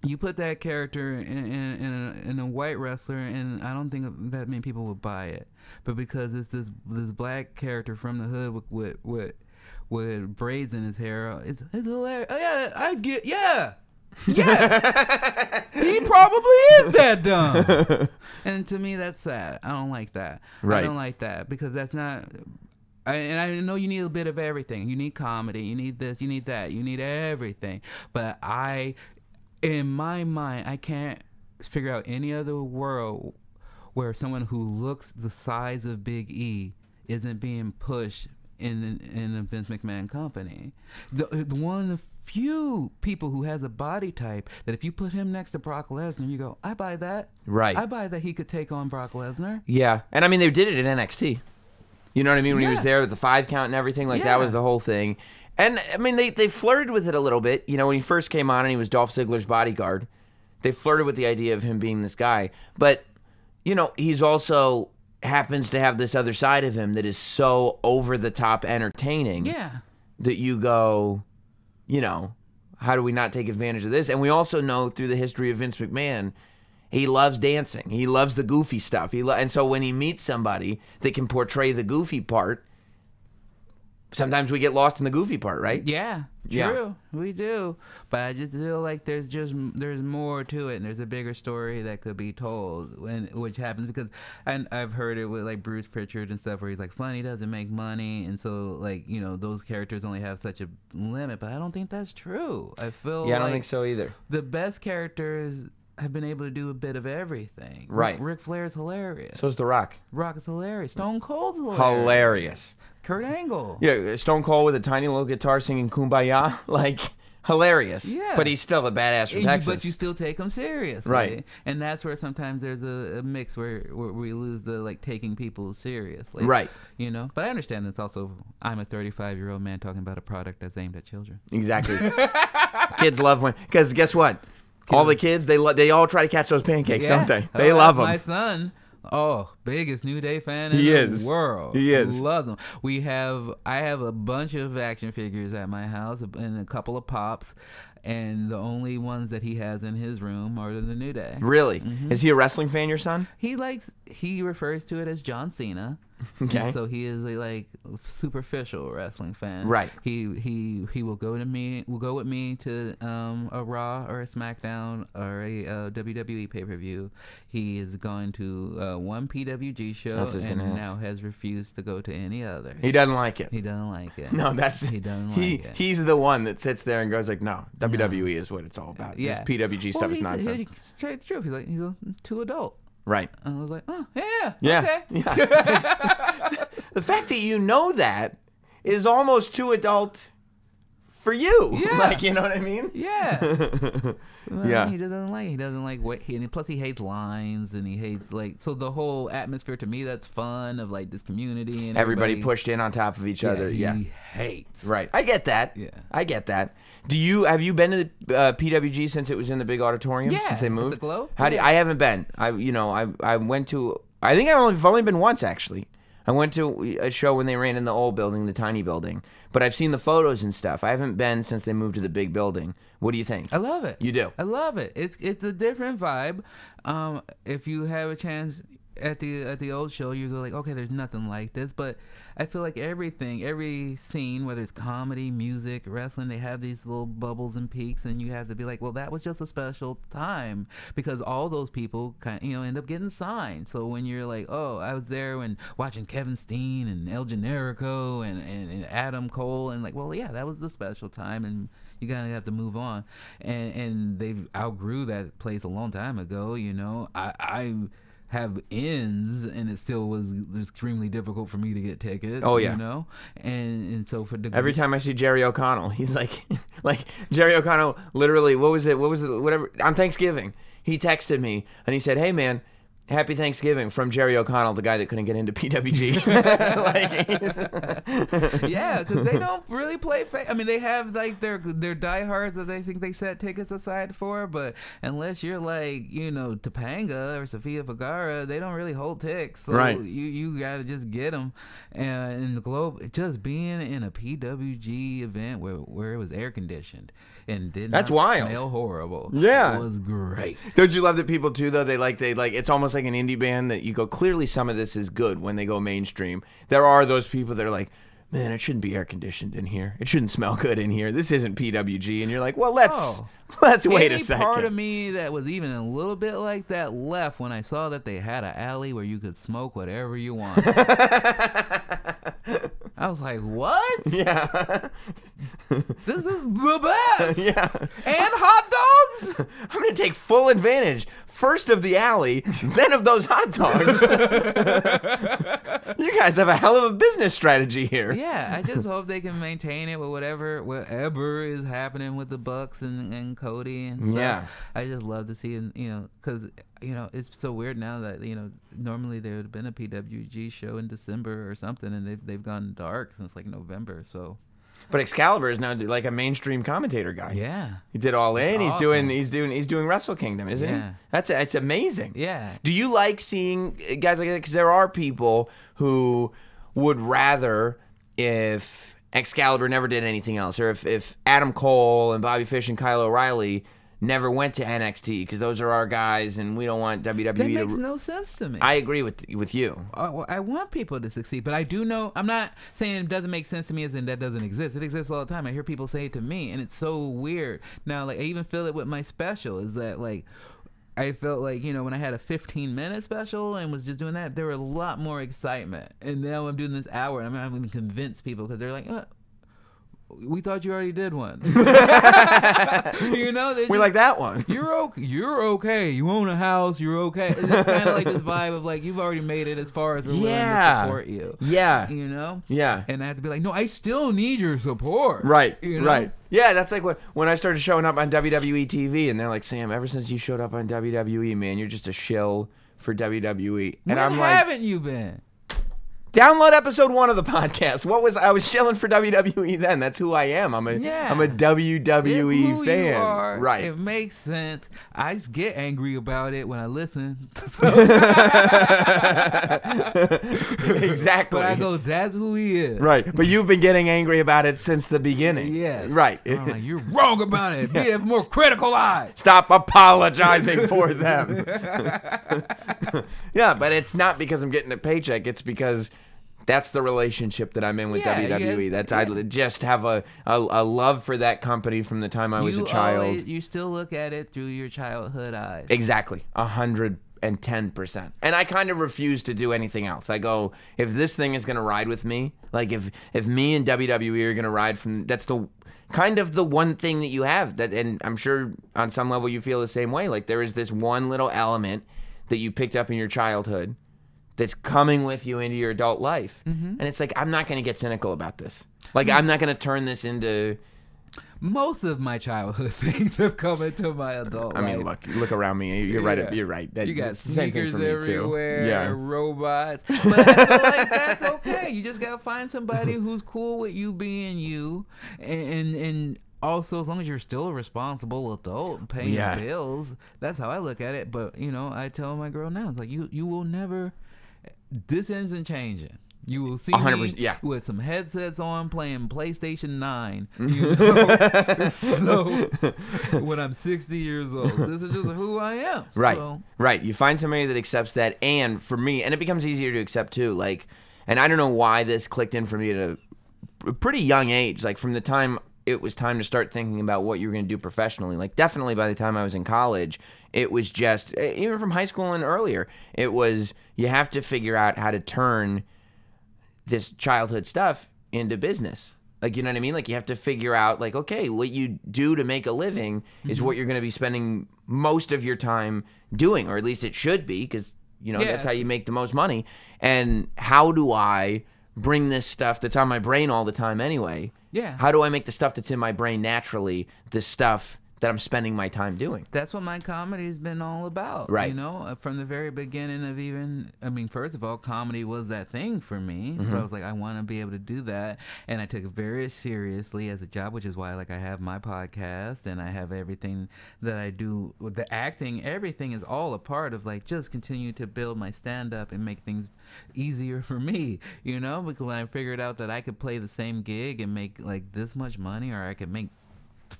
Speaker 4: you put that character in a white wrestler, and I don't think that many people would buy it. But because it's this black character from the hood with braids in his hair, it's hilarious. Oh, yeah, I get, yeah. He probably is that dumb. And to me, that's sad. I don't like that.
Speaker 3: Right.
Speaker 4: I don't like that because that's not. And I know you need a bit of everything. You need comedy. You need this. You need that. You need everything. But in my mind, I can't figure out any other world where someone who looks the size of Big E isn't being pushed in the Vince McMahon company. The one of the few people who has a body type that if you put him next to Brock Lesnar, you go, I buy that.
Speaker 3: Right.
Speaker 4: I buy that he could take on Brock Lesnar.
Speaker 3: Yeah. And I mean, they did it in NXT. You know what I mean? When he was there with the 5 count and everything, like that was the whole thing. And, I mean, they flirted with it a little bit. You know, when he first came on and he was Dolph Ziggler's bodyguard, they flirted with the idea of him being this guy. But, you know, he's also happens to have this other side of him that is so over-the-top entertaining that you go, you know, how do we not take advantage of this? And we also know through the history of Vince McMahon, he loves dancing. He loves the goofy stuff. And so when he meets somebody that can portray the goofy part, sometimes we get lost in the goofy part, right?
Speaker 4: Yeah, true. We do. But I just feel like there's more to it, and there's a bigger story that could be told, which happens because I've heard it with like Bruce Pritchard and stuff where he's like, funny doesn't make money, and so like, you know, those characters only have such a limit, but I don't think that's true. I feel
Speaker 3: I don't think so either.
Speaker 4: The best characters have been able to do a bit of everything.
Speaker 3: Right.
Speaker 4: Ric Flair's hilarious.
Speaker 3: So's The Rock.
Speaker 4: Rock is hilarious. Stone Cold's hilarious.
Speaker 3: Hilarious.
Speaker 4: Kurt Angle.
Speaker 3: Yeah, Stone Cold with a tiny little guitar singing Kumbaya, like hilarious.
Speaker 4: Yeah.
Speaker 3: But he's still a badass from Texas.
Speaker 4: But you still take him seriously.
Speaker 3: Right.
Speaker 4: And that's where sometimes there's a mix where we lose the like taking people seriously.
Speaker 3: Right.
Speaker 4: You know? But I understand that's also, I'm a 35-year-old man talking about a product that's aimed at children.
Speaker 3: Exactly. Kids love when, because guess what? All the kids, they all try to catch those pancakes, don't they? They love them.
Speaker 4: My son Oh, biggest New Day fan
Speaker 3: He
Speaker 4: in
Speaker 3: is.
Speaker 4: the world.
Speaker 3: He is.
Speaker 4: Loves them. I have a bunch of action figures at my house and a couple of pops, and the only ones that he has in his room are the New Day.
Speaker 3: Really?
Speaker 4: Mm-hmm.
Speaker 3: Is he a wrestling fan, your son?
Speaker 4: He refers to it as John Cena.
Speaker 3: Okay.
Speaker 4: And so he is a like superficial wrestling fan.
Speaker 3: Right.
Speaker 4: He will go with me to a Raw or a SmackDown or a WWE pay-per-view. He is going to one PWG show
Speaker 3: That's what I was
Speaker 4: and
Speaker 3: gonna ask.
Speaker 4: now has refused to go to any others.
Speaker 3: He doesn't like it.
Speaker 4: He doesn't like it.
Speaker 3: No, that's
Speaker 4: he doesn't like it.
Speaker 3: He's the one that sits there and goes like, "No, WWE is what it's all about.
Speaker 4: Yeah.
Speaker 3: This PWG stuff is nonsense."
Speaker 4: He's straight to truth. He's too adult.
Speaker 3: Right.
Speaker 4: And I was like, oh yeah,
Speaker 3: Yeah.
Speaker 4: okay.
Speaker 3: Yeah. The fact that you know that is almost too adult for you.
Speaker 4: Yeah.
Speaker 3: Like, you know what I mean?
Speaker 4: Yeah. Well,
Speaker 3: Yeah.
Speaker 4: He doesn't like what and plus he hates lines and he hates like so the whole atmosphere to me that's fun of like this community and
Speaker 3: Everybody pushed in on top of each other. Yeah.
Speaker 4: He hates.
Speaker 3: Right. I get that.
Speaker 4: Yeah.
Speaker 3: I get that. Have you been to the PWG since it was in the big auditorium?
Speaker 4: Yeah,
Speaker 3: Since they
Speaker 4: at
Speaker 3: moved?
Speaker 4: the Globe?
Speaker 3: I haven't been. I went to. I think I've only been once actually. I went to a show when they ran in the old building, the tiny building. But I've seen the photos and stuff. I haven't been since they moved to the big building. What do you think?
Speaker 4: I love it.
Speaker 3: You do?
Speaker 4: I love it. It's a different vibe. If you have a chance at the old show, you go like, okay, there's nothing like this. But I feel like every scene, whether it's comedy, music, wrestling, they have these little bubbles and peaks, and you have to be like, well, that was just a special time because all those people end up getting signed. So when you're like, oh, I was there when watching Kevin Steen and El Generico and Adam Cole, and like, well, yeah, that was the special time, and you kind of have to move on. And they've outgrew that place a long time ago. I have ends, and it still was extremely difficult for me to get tickets.
Speaker 3: Oh, yeah.
Speaker 4: And so for the
Speaker 3: Every time I see Jerry O'Connell, he's like Jerry O'Connell. Literally, what was it? Whatever. On Thanksgiving, he texted me and he said, "Hey, man, Happy Thanksgiving from Jerry O'Connell, the guy that couldn't get into PWG."
Speaker 4: Yeah, because they don't really play fake. I mean, they have like their diehards that they think they set tickets aside for, but unless you're like Topanga or Sofia Vergara, they don't really hold ticks. So
Speaker 3: Right.
Speaker 4: You gotta just get them. And in the Globe, just being in a PWG event where it was air conditioned and did
Speaker 3: That's
Speaker 4: not
Speaker 3: wild.
Speaker 4: smell horrible.
Speaker 3: Yeah.
Speaker 4: It was great.
Speaker 3: Don't you love that people too though? They like it's almost like an indie band that you go, clearly some of this is good when they go mainstream. There are those people that are like, man, it shouldn't be air conditioned in here. It shouldn't smell good in here. This isn't PWG. And you're like, well, let's wait a second.
Speaker 4: Any part of me that was even a little bit like that left when I saw that they had an alley where you could smoke whatever you want. I was like, what?
Speaker 3: Yeah.
Speaker 4: This is the best.
Speaker 3: Yeah.
Speaker 4: And hot dogs?
Speaker 3: I'm going to take full advantage. First of the alley, then of those hot dogs. You guys have a hell of a business strategy here.
Speaker 4: Yeah, I just hope they can maintain it with whatever is happening with the Bucks and Cody and stuff.
Speaker 3: Yeah.
Speaker 4: I just love to see, because it's so weird now that normally there would have been a PWG show in December or something, and they've gone dark since like November. So
Speaker 3: But Excalibur is now like a mainstream commentator guy.
Speaker 4: yeah,
Speaker 3: He did All In.
Speaker 4: That's
Speaker 3: He's doing Wrestle Kingdom, isn't he?
Speaker 4: Yeah.
Speaker 3: It's amazing.
Speaker 4: yeah.
Speaker 3: Do you like seeing guys like that? Because there are people who would rather if Excalibur never did anything else, or if Adam Cole and Bobby Fish and Kyle O'Reilly never went to NXT, because those are our guys, and we don't want WWE
Speaker 4: That makes
Speaker 3: to.
Speaker 4: no sense to me.
Speaker 3: I agree with you.
Speaker 4: I want people to succeed, but I do know, I'm not saying it doesn't make sense to me as in that doesn't exist. It exists all the time. I hear people say it to me, and it's so weird. Now, like, I even feel it with my special, is that, like, I felt like, when I had a 15-minute special and was just doing that, there were a lot more excitement. And now I'm doing this hour, and I'm going to convince people because they're like, we thought you already did one.
Speaker 3: We like that one.
Speaker 4: You're okay. You're okay. You own a house. You're okay. It's kind of like this vibe of like, you've already made it as far as we're willing to support you.
Speaker 3: Yeah. Yeah.
Speaker 4: And I have to be like, no, I still need your support.
Speaker 3: Right.
Speaker 4: You know?
Speaker 3: Right. Yeah, that's like when I started showing up on WWE TV, and they're like, Sam, ever since you showed up on WWE, man, you're just a shill for WWE.
Speaker 4: When
Speaker 3: And I'm like,
Speaker 4: haven't you been?
Speaker 3: Download episode 1 of the podcast. I was chilling for WWE then. That's who I am. I'm a WWE
Speaker 4: who
Speaker 3: fan.
Speaker 4: You are,
Speaker 3: right.
Speaker 4: It makes sense. I just get angry about it when I listen.
Speaker 3: Exactly.
Speaker 4: But I go, that's who he is.
Speaker 3: Right. But you've been getting angry about it since the beginning.
Speaker 4: Yes.
Speaker 3: Right.
Speaker 4: I'm like, you're wrong about it. Be a more critical eye.
Speaker 3: Stop apologizing for them. Yeah, but it's not because I'm getting a paycheck. It's because that's the relationship that I'm in with WWE. I just have a love for that company from the time I was a child.
Speaker 4: You still look at it through your childhood eyes.
Speaker 3: Exactly. 110%. And I kind of refuse to do anything else. I go, if this thing is going to ride with me, like if me and WWE are going to ride from, that's the kind of the one thing that you have that, and I'm sure on some level you feel the same way. Like there is this one little element that you picked up in your childhood that's coming with you into your adult life. And it's like, I'm not going to get cynical about this. Like, I'm not going to turn this into...
Speaker 4: Most of my childhood things have come into my adult life.
Speaker 3: I mean, look around me. You're right. You're right.
Speaker 4: You got
Speaker 3: same thing
Speaker 4: sneakers
Speaker 3: for me,
Speaker 4: everywhere,
Speaker 3: too.
Speaker 4: robots. But I feel like that's okay. You just got to find somebody who's cool with you being you. And also, as long as you're still a responsible adult and paying your bills, that's how I look at it. But, I tell my girl now, it's like, you will never... This isn't changing. You will see
Speaker 3: 100%,
Speaker 4: me with some headsets on playing PlayStation 9. So when I'm 60 years old, this is just who I am.
Speaker 3: Right.
Speaker 4: So.
Speaker 3: Right. You find somebody that accepts that, and for me, and it becomes easier to accept too. Like, and I don't know why this clicked in for me at a pretty young age. Like from the time it was time to start thinking about what you were going to do professionally. Like definitely by the time I was in college, it was just, even from high school and earlier, it was, you have to figure out how to turn this childhood stuff into business. Like, you know what I mean? Like you have to figure out like, okay, what you do to make a living is what you're going to be spending most of your time doing, or at least it should be, because, that's how you make the most money. And how do I bring this stuff that's on my brain all the time anyway?
Speaker 4: Yeah.
Speaker 3: How do I make the stuff that's in my brain naturally the stuff that I'm spending my time doing?
Speaker 4: That's what my comedy's been all about.
Speaker 3: Right.
Speaker 4: From the very beginning of first of all, comedy was that thing for me. So I was like, I want to be able to do that. And I took it very seriously as a job, which is why I have my podcast and I have everything that I do with the acting. Everything is all a part of just continue to build my stand up and make things easier for me, because when I figured out that I could play the same gig and make this much money, or I could make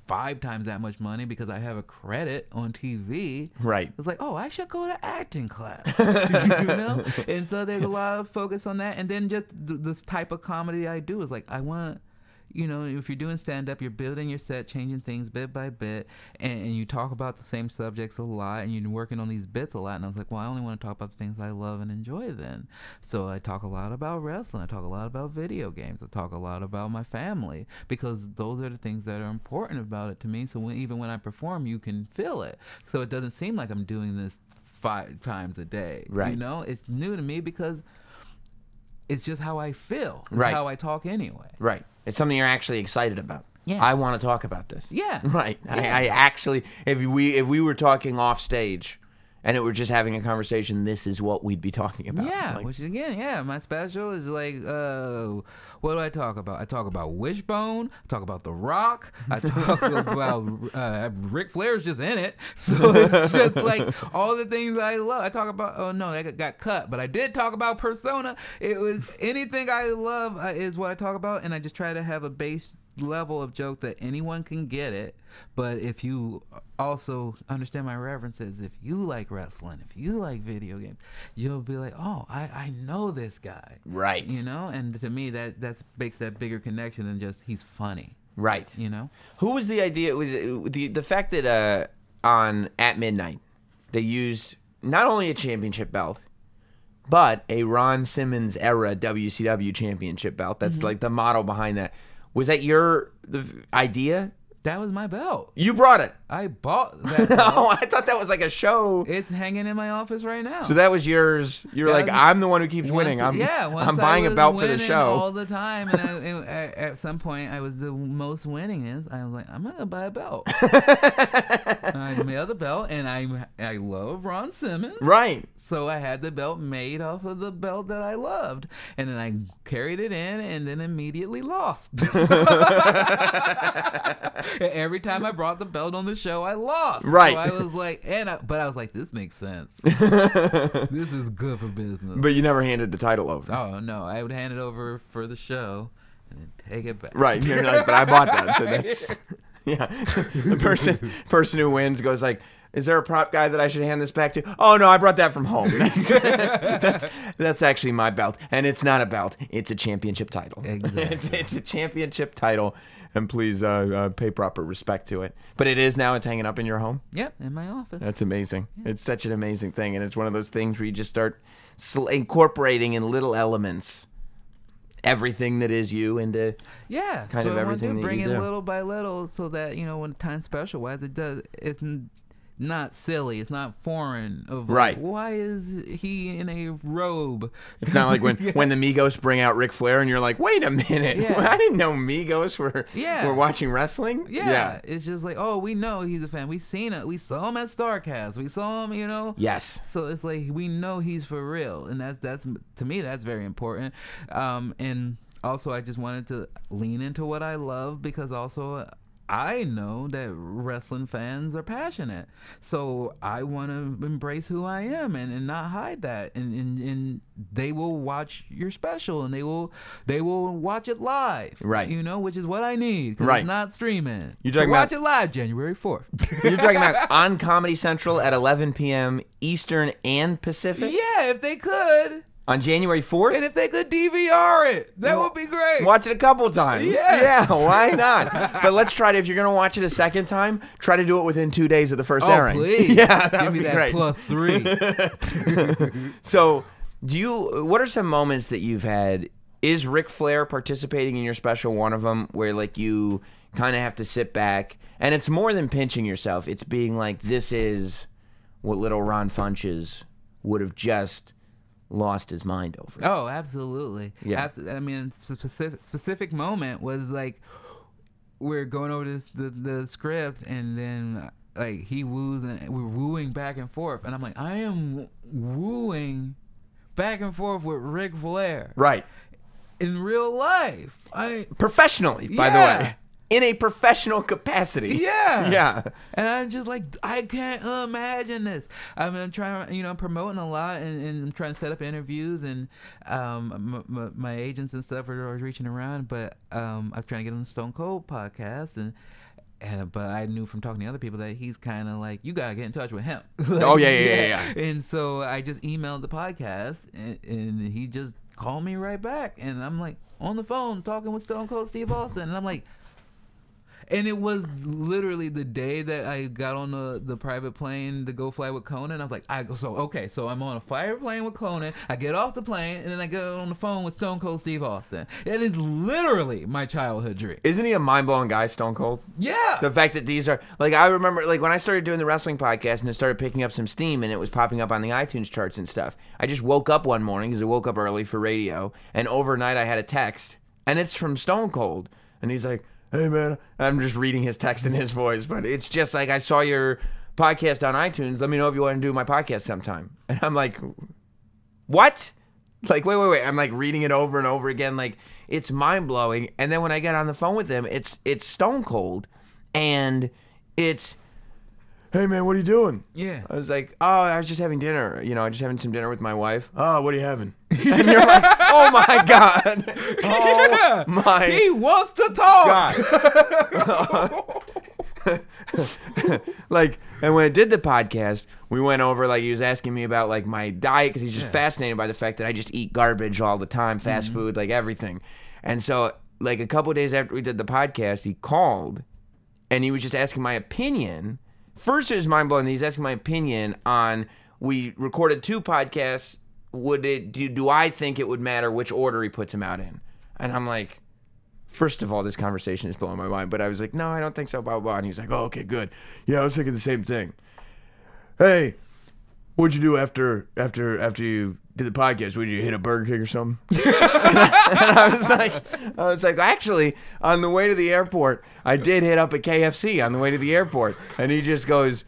Speaker 4: 5 times that much money because I have a credit on TV.
Speaker 3: Right.
Speaker 4: It's like, oh, I should go to acting class. And so there's a lot of focus on that. And then just this type of comedy I do is like, I want to, if you're doing stand-up, you're building your set, changing things bit by bit, and you talk about the same subjects a lot, and you're working on these bits a lot. And I was like, well, I only want to talk about the things I love and enjoy then. So I talk a lot about wrestling. I talk a lot about video games. I talk a lot about my family, because those are the things that are important about it to me. So even when I perform, you can feel it. So it doesn't seem like I'm doing this 5 times a day.
Speaker 3: Right.
Speaker 4: It's new to me because it's just how I feel. It's
Speaker 3: right.
Speaker 4: how I talk anyway.
Speaker 3: Right. It's something you're actually excited about.
Speaker 4: Yeah.
Speaker 3: I want to talk about this.
Speaker 4: Yeah.
Speaker 3: Right.
Speaker 4: Yeah.
Speaker 3: I actually, if we were talking off stage and it were just having a conversation, this is what we'd be talking about.
Speaker 4: Yeah, which again, my special is what do I talk about? I talk about Wishbone. I talk about The Rock. I talk about Ric Flair's just in it. So it's just all the things I love. I talk about, oh no, that got cut, but I did talk about Persona. It was anything I love is what I talk about, and I just try to have a base level of joke that anyone can get it. But if you also understand my references, if you like wrestling, if you like video games, you'll be like, oh, I know this guy.
Speaker 3: Right.
Speaker 4: And to me that makes that bigger connection than just he's funny.
Speaker 3: Right. Who was the idea? Was it the fact that on At Midnight they used not only a championship belt, but a Ron Simmons era WCW championship belt? That's the motto behind that. Was that the idea?
Speaker 4: That was my belt.
Speaker 3: You brought it.
Speaker 4: I bought that belt.
Speaker 3: Oh, I thought that was like a show.
Speaker 4: It's hanging in my office right now.
Speaker 3: So that was yours. You were I'm the one who keeps winning. I'm buying a belt for the show
Speaker 4: all the time. And at some point, I was the most winningest. I was like, I'm gonna buy a belt. I mailed the belt, and I love Ron Simmons.
Speaker 3: Right.
Speaker 4: So I had the belt made off of the belt that I loved, and then I carried it in, and then immediately lost. Every time I brought the belt on the show, I lost.
Speaker 3: Right.
Speaker 4: So I was like, but I was like, this makes sense. This is good for business.
Speaker 3: But you never handed the title over.
Speaker 4: Oh no, I would hand it over for the show, and then take it back.
Speaker 3: Right. You're like, but I bought that, so that's yeah. The person who wins goes like, is there a prop guy that I should hand this back to? Oh no, I brought that from home. That's actually my belt, and it's not a belt; it's a championship title.
Speaker 4: Exactly.
Speaker 3: It's a championship title, and please pay proper respect to it. But it is now; it's hanging up in your home.
Speaker 4: Yep, in my office.
Speaker 3: That's amazing. Yeah. It's such an amazing thing, and it's one of those things where you just start incorporating in little elements everything that is you into kind of everything that
Speaker 4: bring
Speaker 3: you
Speaker 4: it
Speaker 3: do.
Speaker 4: Little by little, so that when time special wise, it's not silly, it's not foreign. Of like,
Speaker 3: right?
Speaker 4: Why is he in a robe?
Speaker 3: It's not like when the Migos bring out Ric Flair, and you're like, wait a minute, I didn't know Migos were watching wrestling.
Speaker 4: Yeah, it's just like, oh, we know he's a fan. We seen it. We saw him at StarCast. We saw him,
Speaker 3: Yes.
Speaker 4: So it's like we know he's for real, and that's to me that's very important. And also I just wanted to lean into what I love, because also I know that wrestling fans are passionate, so I want to embrace who I am and not hide that. And they will watch your special, and they will watch it live,
Speaker 3: right?
Speaker 4: Which is what I need, 'cause
Speaker 3: right?
Speaker 4: It's not streaming.
Speaker 3: You're talking
Speaker 4: watch it live January 4th.
Speaker 3: You're talking about on Comedy Central at 11 p.m. Eastern and Pacific.
Speaker 4: Yeah, if they could.
Speaker 3: On January 4th?
Speaker 4: And if they could DVR it, that would be great.
Speaker 3: Watch it a couple times.
Speaker 4: Yeah,
Speaker 3: why not? But let's try to, if you're going to watch it a second time, try to do it within 2 days of the first airing.
Speaker 4: Please.
Speaker 3: Yeah,
Speaker 4: give me that
Speaker 3: great.
Speaker 4: +3.
Speaker 3: So, what are some moments that you've had? Is Ric Flair participating in your special one of them, where like you kind of have to sit back, and it's more than pinching yourself, it's being like, this is what little Ron Funches would have just lost his mind over.
Speaker 4: Oh, absolutely.
Speaker 3: Yeah.
Speaker 4: I mean, specific moment was like, we're going over the script, and then like he woos, and we're wooing back and forth, and I'm like, I am wooing back and forth with Ric Flair,
Speaker 3: right?
Speaker 4: In real life,
Speaker 3: professionally, by the way. In a professional capacity.
Speaker 4: Yeah. And I'm just like, I can't imagine this. I mean, I'm trying, I'm promoting a lot, and I'm trying to set up interviews, and my agents and stuff are reaching around, but I was trying to get on the Stone Cold podcast, but I knew from talking to other people that he's kind of like, you gotta get in touch with him. Like,
Speaker 3: oh yeah.
Speaker 4: And so I just emailed the podcast, and he just called me right back, and I'm like on the phone talking with Stone Cold Steve Austin, and I'm like. And it was literally the day that I got on the private plane to go fly with Conan. I was like, so I'm on a private plane with Conan. I get off the plane, and then I get on the phone with Stone Cold Steve Austin. It is literally my childhood dream.
Speaker 3: Isn't he a mind-blowing guy, Stone Cold?
Speaker 4: Yeah.
Speaker 3: The fact that these are, like, I remember, like, when I started doing the wrestling podcast and it started picking up some steam and it was popping up on the iTunes charts and stuff, I just woke up one morning, because I woke up early for radio, and overnight I had a text, and it's from Stone Cold. And he's like, hey, man, I'm just reading his text in his voice, but it's just like, I saw your podcast on iTunes. Let me know if you want to do my podcast sometime. And I'm like, what? Like, wait. I'm like reading it over and over again. Like, it's mind-blowing. And then when I get on the phone with him, it's Stone Cold, and it's, hey, man, what are you doing?
Speaker 4: Yeah.
Speaker 3: I was like, oh, I was just having dinner. I'm just having some dinner with my wife. Oh, what are you having? And you're like, oh, my God. Oh, my.
Speaker 4: He wants to talk.
Speaker 3: God. Like, and when I did the podcast, we went over, like, he was asking me about, like, my diet, because he's just fascinated by the fact that I just eat garbage all the time, fast food, like, everything. And so, like, a couple of days after we did the podcast, he called, and he was just asking my opinion. First, it was mind-blowing that he's asking my opinion on, we recorded 2 podcasts, do I think it would matter which order he puts them out in? And I'm like, first of all, this conversation is blowing my mind, but I was like, no, I don't think so, blah, blah. And he's like, oh, okay, good. Yeah, I was thinking the same thing. Hey, what'd you do after you did the podcast, would you hit a Burger King or something? And I was like, actually, on the way to the airport, I did hit up a KFC on the way to the airport. And he just goes,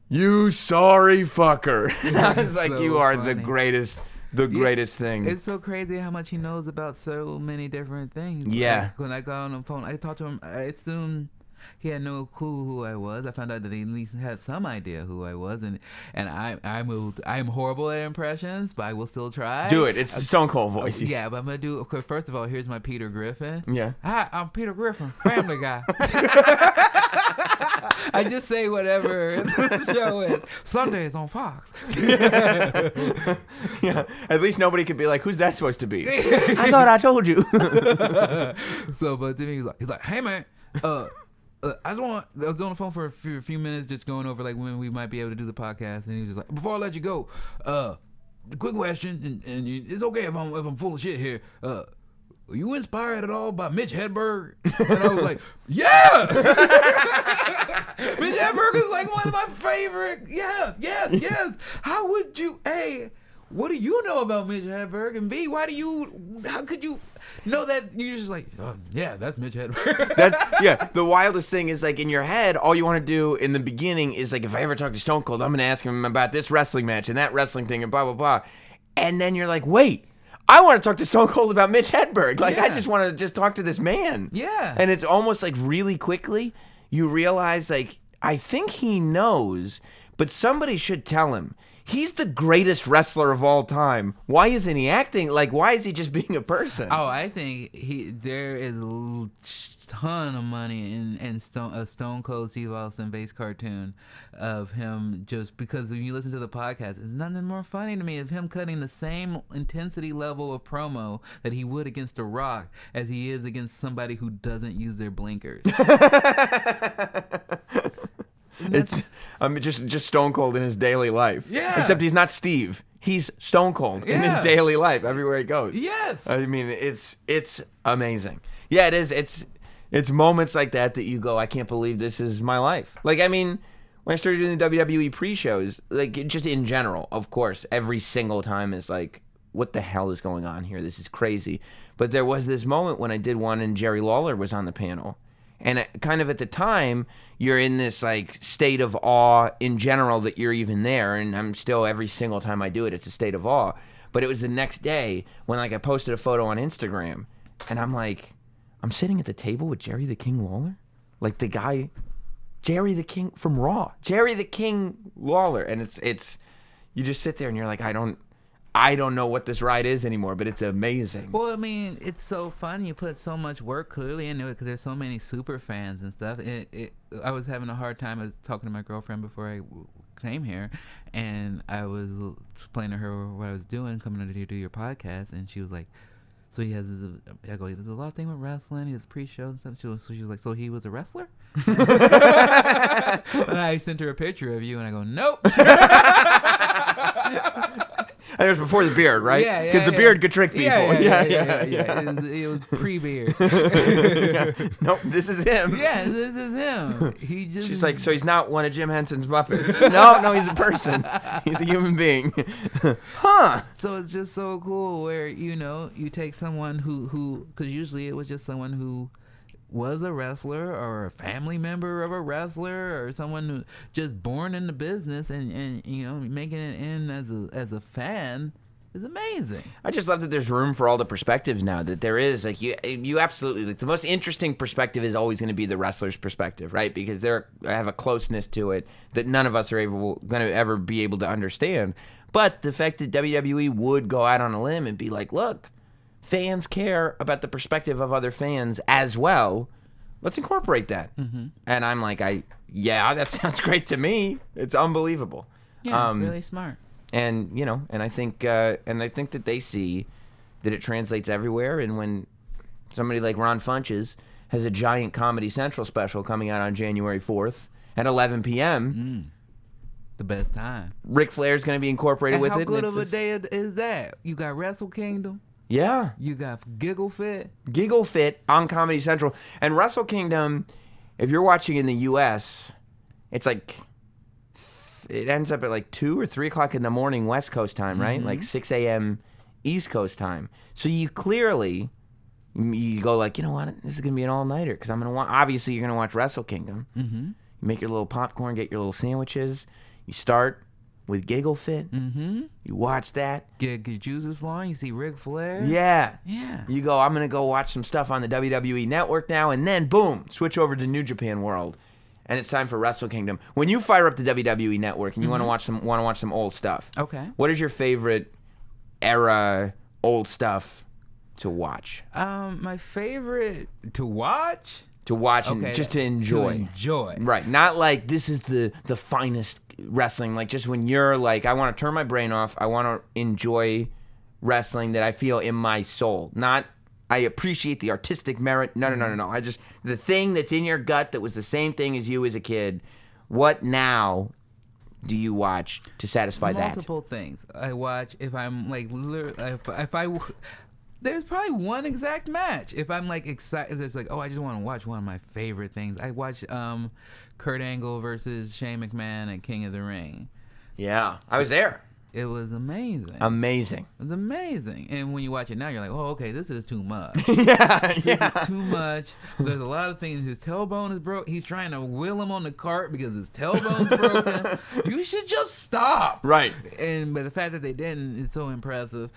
Speaker 3: you sorry fucker. And I was like,
Speaker 4: So
Speaker 3: you are
Speaker 4: funny.
Speaker 3: the greatest thing.
Speaker 4: It's so crazy how much he knows about so many different things.
Speaker 3: Yeah.
Speaker 4: Like, when I got on the phone, I talked to him. I assumed he had no clue who I was. I found out that he at least had some idea who I was, and I'm horrible at impressions, but I will still try.
Speaker 3: Do it. It's Stone Cold voice.
Speaker 4: Yeah, but I'm gonna do. Okay, first of all, here's my Peter Griffin.
Speaker 3: Yeah.
Speaker 4: Hi, I'm Peter Griffin, Family Guy. I just say whatever the show is. Sundays on Fox.
Speaker 3: Yeah. At least nobody could be like, who's that supposed to be? I thought I told you.
Speaker 4: So, but then he's like, hey man, I was on the phone for a few minutes, just going over like when we might be able to do the podcast, and he was just like, before I let you go, quick question, and it's okay if I'm full of shit here. Were you inspired at all by Mitch Hedberg? And I was like, yeah! Mitch Hedberg is like one of my favorite. Yeah, yes. How would you, A, what do you know about Mitch Hedberg? And B, how could you know that? You're just like, oh, yeah, that's Mitch Hedberg.
Speaker 3: The wildest thing is like in your head, all you want to do in the beginning is like, if I ever talk to Stone Cold, I'm going to ask him about this wrestling match and that wrestling thing and blah, blah, blah. And then you're like, wait. I want to talk to Stone Cold about Mitch Hedberg. Like, I just want to just talk to this man.
Speaker 4: Yeah.
Speaker 3: And it's almost like really quickly you realize, like, I think he knows, but somebody should tell him. He's the greatest wrestler of all time. Why isn't he acting? Like, why is he just being a person?
Speaker 4: Oh, I think there is a ton of money in a Stone Cold Steve Austin based cartoon of him, just because when you listen to the podcast, there's nothing more funny to me of him cutting the same intensity level of promo that he would against The Rock as he is against somebody who doesn't use their blinkers.
Speaker 3: It's just Stone Cold in his daily life.
Speaker 4: Yeah.
Speaker 3: Except he's not Steve. He's Stone Cold in his
Speaker 4: Yeah.
Speaker 3: daily life everywhere he goes.
Speaker 4: Yes.
Speaker 3: I mean, it's amazing. Yeah, it is. It's moments like that you go, I can't believe this is my life. Like, I mean, when I started doing the WWE pre-shows, like, just in general, of course, every single time is like, what the hell is going on here? This is crazy. But there was this moment when I did one and Jerry Lawler was on the panel. And kind of at the time, you're in this like state of awe in general that you're even there. And I'm still, every single time I do it, it's a state of awe. But it was the next day when like I posted a photo on Instagram, and I'm like, I'm sitting at the table with Jerry the King Lawler, like the guy, Jerry the King from Raw, Jerry the King Lawler, and it's you just sit there and you're like, I don't know what this ride is anymore, but it's amazing.
Speaker 4: Well, I mean, it's so fun. You put so much work clearly into it because there's so many super fans and stuff. I was having a hard time. I was talking to my girlfriend before I came here, and I was explaining to her what I was doing, coming to do your podcast, and she was like, so he has this, I go, there's a lot of thing with wrestling. He has pre-shows and stuff. So she was like, so he was a wrestler? And I sent her a picture of you, and I go, nope.
Speaker 3: And it was before the beard, right?
Speaker 4: Yeah,
Speaker 3: Because the beard could trick people.
Speaker 4: Yeah. It was pre-beard.
Speaker 3: Nope, this is him.
Speaker 4: Yeah, this is him. He just.
Speaker 3: She's like, so he's not one of Jim Henson's Muppets. No, he's a person. He's a human being. Huh.
Speaker 4: So it's just so cool where, you take someone who, because usually it was just someone who was a wrestler or a family member of a wrestler or someone who just born in the business and making it in as a fan is amazing.
Speaker 3: I just love that there's room for all the perspectives now, that there is, like, you absolutely, like, the most interesting perspective is always going to be the wrestler's perspective, right? Because they have a closeness to it that none of us are going to ever be able to understand. But the fact that WWE would go out on a limb and be like, look, fans care about the perspective of other fans as well. Let's incorporate that. Mm-hmm. And I'm like, that sounds great to me. It's unbelievable.
Speaker 4: Yeah, it's really smart.
Speaker 3: And and I think that they see that it translates everywhere. And when somebody like Ron Funches has a giant Comedy Central special coming out on January 4th at 11 p.m.,
Speaker 4: the best time.
Speaker 3: Ric Flair's going to be incorporated
Speaker 4: and
Speaker 3: with
Speaker 4: how
Speaker 3: it.
Speaker 4: How good of a day is that? You got Wrestle Kingdom.
Speaker 3: Yeah.
Speaker 4: You got Giggle Fit
Speaker 3: on Comedy Central. And Wrestle Kingdom, if you're watching in the U.S., it's like it ends up at like 2 or 3 o'clock in the morning West Coast time, right? Like 6 a.m. East Coast time. So you clearly, you go like, you know what? This is gonna be an all-nighter because I'm gonna watch. Obviously, you're gonna watch Wrestle Kingdom. Mm-hmm. You make your little popcorn, get your little sandwiches. You start with Giggle Fit. Mm-hmm. You watch that.
Speaker 4: Get your juices flowing. You see Ric Flair.
Speaker 3: Yeah.
Speaker 4: Yeah.
Speaker 3: You go, I'm going to go watch some stuff on the WWE Network now, and then, boom, switch over to New Japan World, and it's time for Wrestle Kingdom. When you fire up the WWE Network and you want to watch some old stuff,
Speaker 4: Okay.
Speaker 3: what is your favorite era old stuff to watch?
Speaker 4: My favorite to watch?
Speaker 3: To watch and
Speaker 4: Okay,
Speaker 3: just to enjoy.
Speaker 4: To enjoy.
Speaker 3: Right. Not like this is the finest wrestling. Like just when you're like, I want to turn my brain off. I want to enjoy wrestling that I feel in my soul. Not I appreciate the artistic merit. No. I just, the thing that's in your gut that was the same thing as you as a kid. What now do you watch to satisfy that?
Speaker 4: Multiple things. I watch if I'm like, if I there's probably one exact match. If I'm like excited, it's like, oh, I just want to watch one of my favorite things. I watched Kurt Angle versus Shane McMahon at King of the Ring.
Speaker 3: Yeah. I was there.
Speaker 4: It was amazing.
Speaker 3: Amazing.
Speaker 4: It was amazing. And when you watch it now, you're like, oh, okay, this is too much.
Speaker 3: Yeah.
Speaker 4: This is too much. There's a lot of things. His tailbone is broke. He's trying to wheel him on the cart because his tailbone's broken. You should just stop.
Speaker 3: Right.
Speaker 4: But the fact that they didn't is so impressive.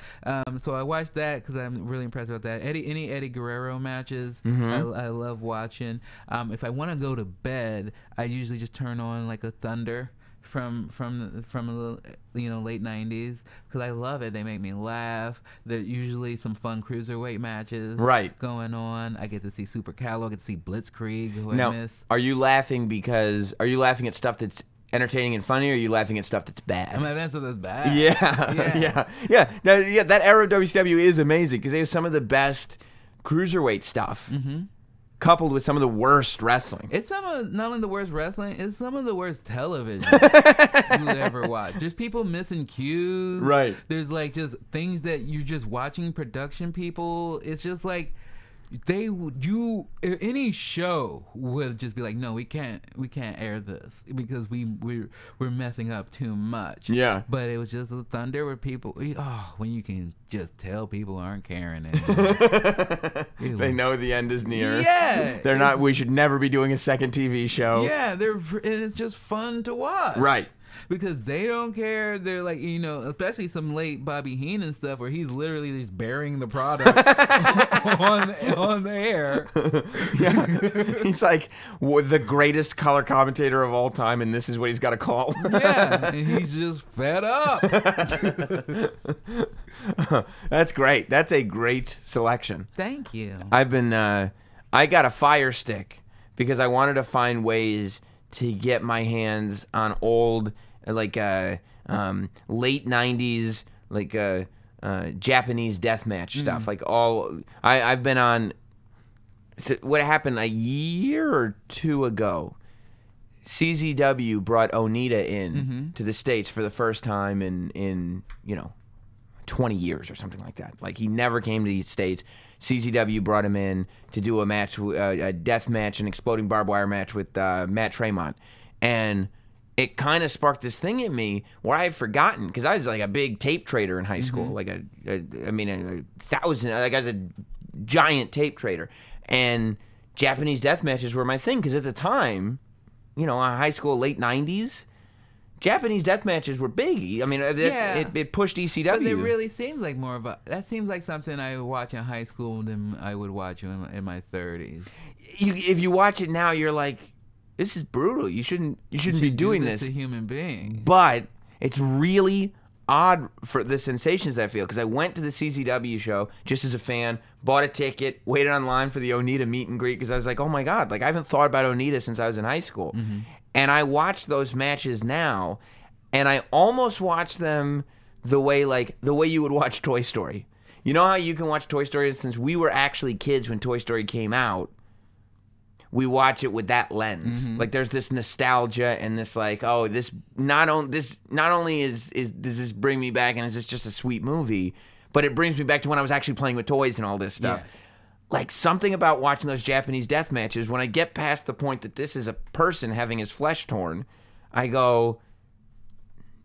Speaker 4: So I watched that because I'm really impressed about that. Any Eddie Guerrero matches, I love watching. If I want to go to bed, I usually just turn on like a Thunder from the late 90s because I love it. They make me laugh. There's usually some fun cruiserweight matches going on. I get to see Super Calo. I get to see Blitzkrieg, who I miss.
Speaker 3: Are you laughing at stuff that's entertaining and funny, or are you laughing at stuff that's bad?
Speaker 4: I'm laughing at stuff that's bad.
Speaker 3: Yeah. That era of WCW is amazing because they have some of the best cruiserweight stuff. Mm-hmm. Coupled with some of the worst wrestling.
Speaker 4: It's not only the worst wrestling, it's some of the worst television you would ever watch. There's people missing cues.
Speaker 3: Right.
Speaker 4: There's like just things that you're just watching production people. It's just like any show would just be like, no, we can't air this because we're messing up too much.
Speaker 3: Yeah.
Speaker 4: But it was just a Thunder where people, when you can just tell people aren't caring anymore.
Speaker 3: They know the end is near.
Speaker 4: Yeah.
Speaker 3: They're not. We should never be doing a second TV show.
Speaker 4: Yeah, and it's just fun to watch.
Speaker 3: Right.
Speaker 4: Because they don't care. They're like, especially some late Bobby Heenan stuff where he's literally just burying the product on the air.
Speaker 3: Yeah. He's like the greatest color commentator of all time, and this is what he's got to call.
Speaker 4: Yeah, and he's just fed up.
Speaker 3: That's great. That's a great selection.
Speaker 4: Thank you.
Speaker 3: I've been, I got a Fire Stick because I wanted to find ways to get my hands on old, like late 90s, like Japanese deathmatch stuff. Like I've been on. So what happened a year or two ago? CZW brought Onita in to the States for the first time in 20 years or something like that. Like he never came to the States. CZW brought him in to do a match, a death match, an exploding barbed wire match with Matt Tremont. And it kind of sparked this thing in me where I had forgotten, because I was like a big tape trader in high school. Like a thousand, like I was a giant tape trader. And Japanese death matches were my thing, because at the time, high school, late 90s, Japanese death matches were big. I mean, it pushed ECW.
Speaker 4: But it really seems like that seems like something I would watch in high school than I would watch in my 30s.
Speaker 3: If you watch it now, you're like, this is brutal. You shouldn't be doing
Speaker 4: this to human beings.
Speaker 3: But it's really odd for the sensations that I feel, because I went to the CZW show just as a fan, bought a ticket, waited online for the Onita meet and greet, because I was like, oh my God, like I haven't thought about Onita since I was in high school. Mm-hmm. And I watch those matches now, and I almost watch them the way you would watch Toy Story. You know how you can watch Toy Story, since we were actually kids when Toy Story came out, we watch it with that lens. Mm-hmm. Like there's this nostalgia and this like, oh, this not only does this bring me back and is this just a sweet movie, but it brings me back to when I was actually playing with toys and all this stuff. Yeah. Like something about watching those Japanese death matches, when I get past the point that this is a person having his flesh torn, I go,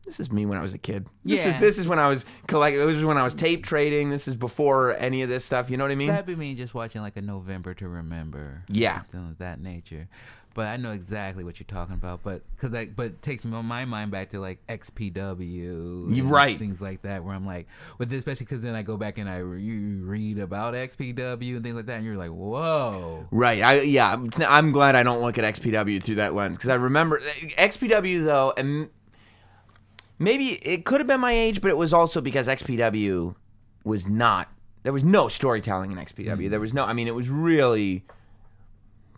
Speaker 3: this is me when I was a kid.
Speaker 4: Yeah.
Speaker 3: This is when I was collecting. This is when I was tape trading. This is before any of this stuff. You know what I mean?
Speaker 4: That'd be me just watching like a November to Remember.
Speaker 3: Yeah.
Speaker 4: Something of that nature. But I know exactly what you're talking about. But it takes my mind back to like XPW,
Speaker 3: You're
Speaker 4: and
Speaker 3: right.
Speaker 4: things like that, where I'm like, with this, especially because then I go back and you read about XPW and things like that, and you're like, whoa.
Speaker 3: Right. I'm glad I don't look at XPW through that lens because I remember XPW though, and maybe it could have been my age, but it was also because XPW was not. There was no storytelling in XPW. There was no. I mean, it was really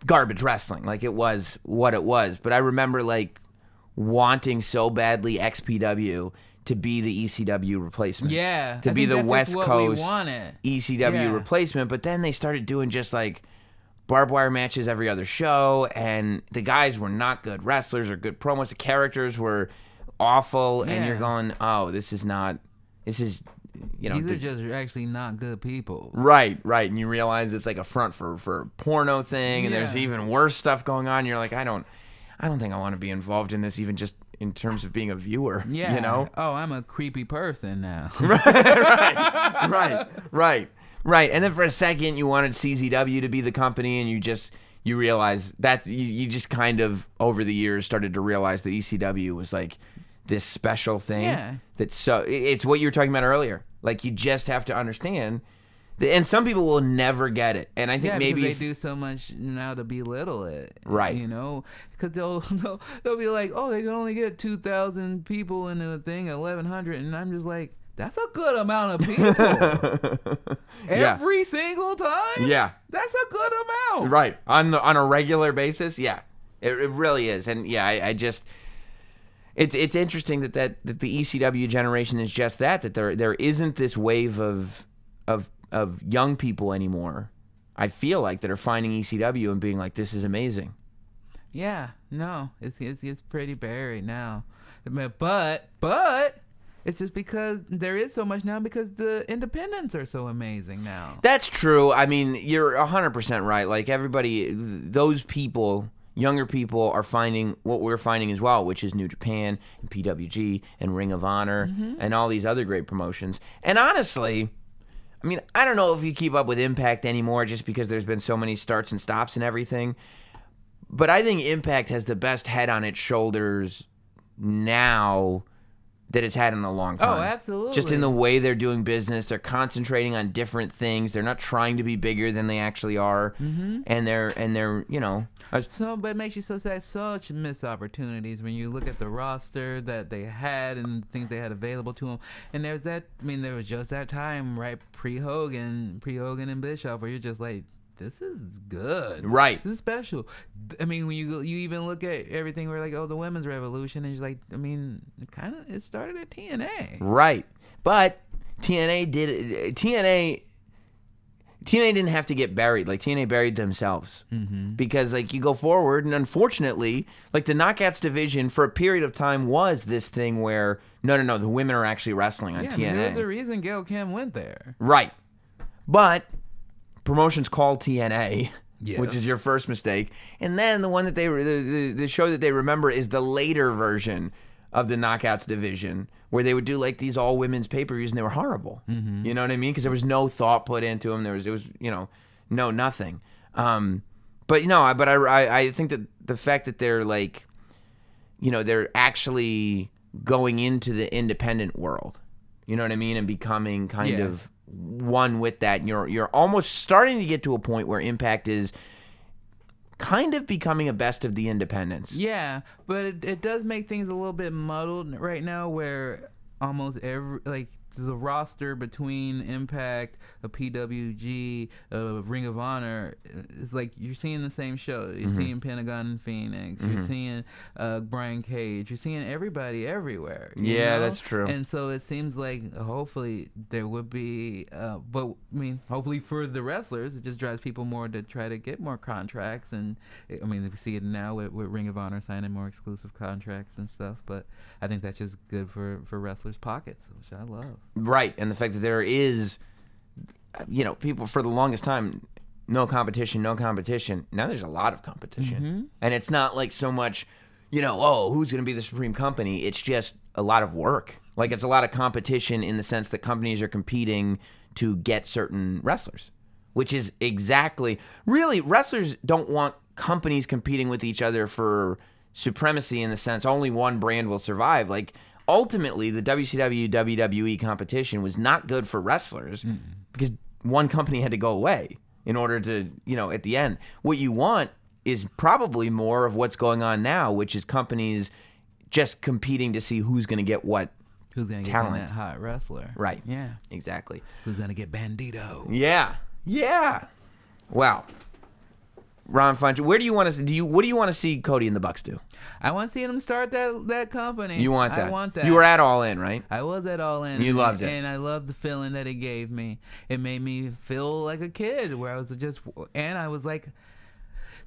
Speaker 3: garbage wrestling. Like it was what it was. But I remember like wanting so badly XPW to be the ECW replacement.
Speaker 4: Yeah.
Speaker 3: To be the West Coast ECW
Speaker 4: Yeah.
Speaker 3: replacement. But then they started doing just like barbed wire matches every other show, and the guys were not good wrestlers or good promos. The characters were awful, and
Speaker 4: Yeah.
Speaker 3: you're going, oh, this is, you know.
Speaker 4: These are just actually not good people.
Speaker 3: Right, and you realize it's like a front for a porno thing, and there's
Speaker 4: Yeah.
Speaker 3: even worse stuff going on. You're like, I don't think I want to be involved in this, even just in terms of being a viewer.
Speaker 4: Yeah.
Speaker 3: You know?
Speaker 4: Oh, I'm a creepy person now.
Speaker 3: Right. And then for a second, you wanted CZW to be the company, and you realize that you just kind of over the years started to realize that ECW was like this special thing.
Speaker 4: Yeah.
Speaker 3: It's what you were talking about earlier. Like you just have to understand. And some people will never get it, and I think
Speaker 4: Yeah,
Speaker 3: maybe
Speaker 4: because they do so much now to belittle it,
Speaker 3: Right.
Speaker 4: You know, because they'll be like, oh, they can only get 2,000 people in a thing, 1,100, and I'm just like, that's a good amount of people.
Speaker 3: Yeah.
Speaker 4: Every single time.
Speaker 3: Yeah.
Speaker 4: That's a good amount.
Speaker 3: Right. On a regular basis, yeah. It really is. And yeah, I just it's interesting that the ECW generation is just that there isn't this wave of young people anymore. I feel like that are finding ECW and being like, this is amazing.
Speaker 4: Yeah. No, it's pretty buried now. But it's just because there is so much now because the independents are so amazing now.
Speaker 3: That's true. I mean, you're 100% right. Like everybody, those people, younger people are finding what we're finding as well, which is New Japan and PWG and Ring of Honor and all these other great promotions. And honestly, I mean, I don't know if you keep up with Impact anymore just because there's been so many starts and stops and everything. But I think Impact has the best head on its shoulders now that it's had in a long time.
Speaker 4: Oh, absolutely.
Speaker 3: Just in the way they're doing business. They're concentrating on different things. They're not trying to be bigger than they actually are. And they're, you know.
Speaker 4: So, but it makes you so sad. Such missed opportunities when you look at the roster that they had and things they had available to them. And there was just that time right pre-Hogan and Bischoff where you're just like, this is good.
Speaker 3: Right.
Speaker 4: This is special. I mean, when you even look at everything, we're like, oh, the women's revolution, and you're like, I mean, it started at TNA.
Speaker 3: Right. But TNA didn't have to get buried. Like TNA buried themselves because like you go forward, and unfortunately, like the Knockouts division for a period of time was this thing where no, the women are actually wrestling on TNA.
Speaker 4: I mean, there was a reason Gail Kim went there.
Speaker 3: Right. But promotion's called TNA,
Speaker 4: Yes.
Speaker 3: which is your first mistake, and then the one that the show that they remember is the later version of the Knockouts division, where they would do like these all women's pay-per-views, and they were horrible. You know what I mean? Because there was no thought put into them. It was nothing. But I think that the fact that they're like, they're actually going into the independent world, you know what I mean, and becoming kind of one with that, and you're almost starting to get to a point where Impact is kind of becoming a best of the independents.
Speaker 4: Yeah, but it does make things a little bit muddled right now, where almost the roster between Impact, a PWG, a Ring of Honor is like you're seeing the same show. You're seeing Pentagon and Phoenix. You're seeing Brian Cage. You're seeing everybody everywhere. You know?
Speaker 3: That's true.
Speaker 4: And so it seems like hopefully there would be, but I mean, hopefully for the wrestlers, it just drives people more to try to get more contracts. And I mean, we see it now with Ring of Honor signing more exclusive contracts and stuff. But I think that's just good for wrestlers' pockets, which I love.
Speaker 3: Right, and the fact that there is, people for the longest time, no competition. Now there's a lot of competition. And it's not like so much, who's going to be the supreme company. It's just a lot of work. Like, it's a lot of competition in the sense that companies are competing to get certain wrestlers, which is exactly, really, wrestlers don't want companies competing with each other for supremacy in the sense only one brand will survive. Like, ultimately, the WCW WWE competition was not good for wrestlers because one company had to go away in order to, at the end. What you want is probably more of what's going on now, which is companies just competing to see who's going to get what.
Speaker 4: Who's going to get
Speaker 3: talent.
Speaker 4: that hot wrestler?
Speaker 3: Right.
Speaker 4: Yeah.
Speaker 3: Exactly.
Speaker 4: Who's going to get Bandito?
Speaker 3: Yeah. Yeah. Well, Ron Funch, where do you want to what do you want to see Cody and the Bucks do?
Speaker 4: I want to see them start that company.
Speaker 3: You want that?
Speaker 4: I want that.
Speaker 3: You were at All In, right?
Speaker 4: I was at All In.
Speaker 3: You loved it.
Speaker 4: And I loved the feeling that it gave me. It made me feel like a kid where I was like,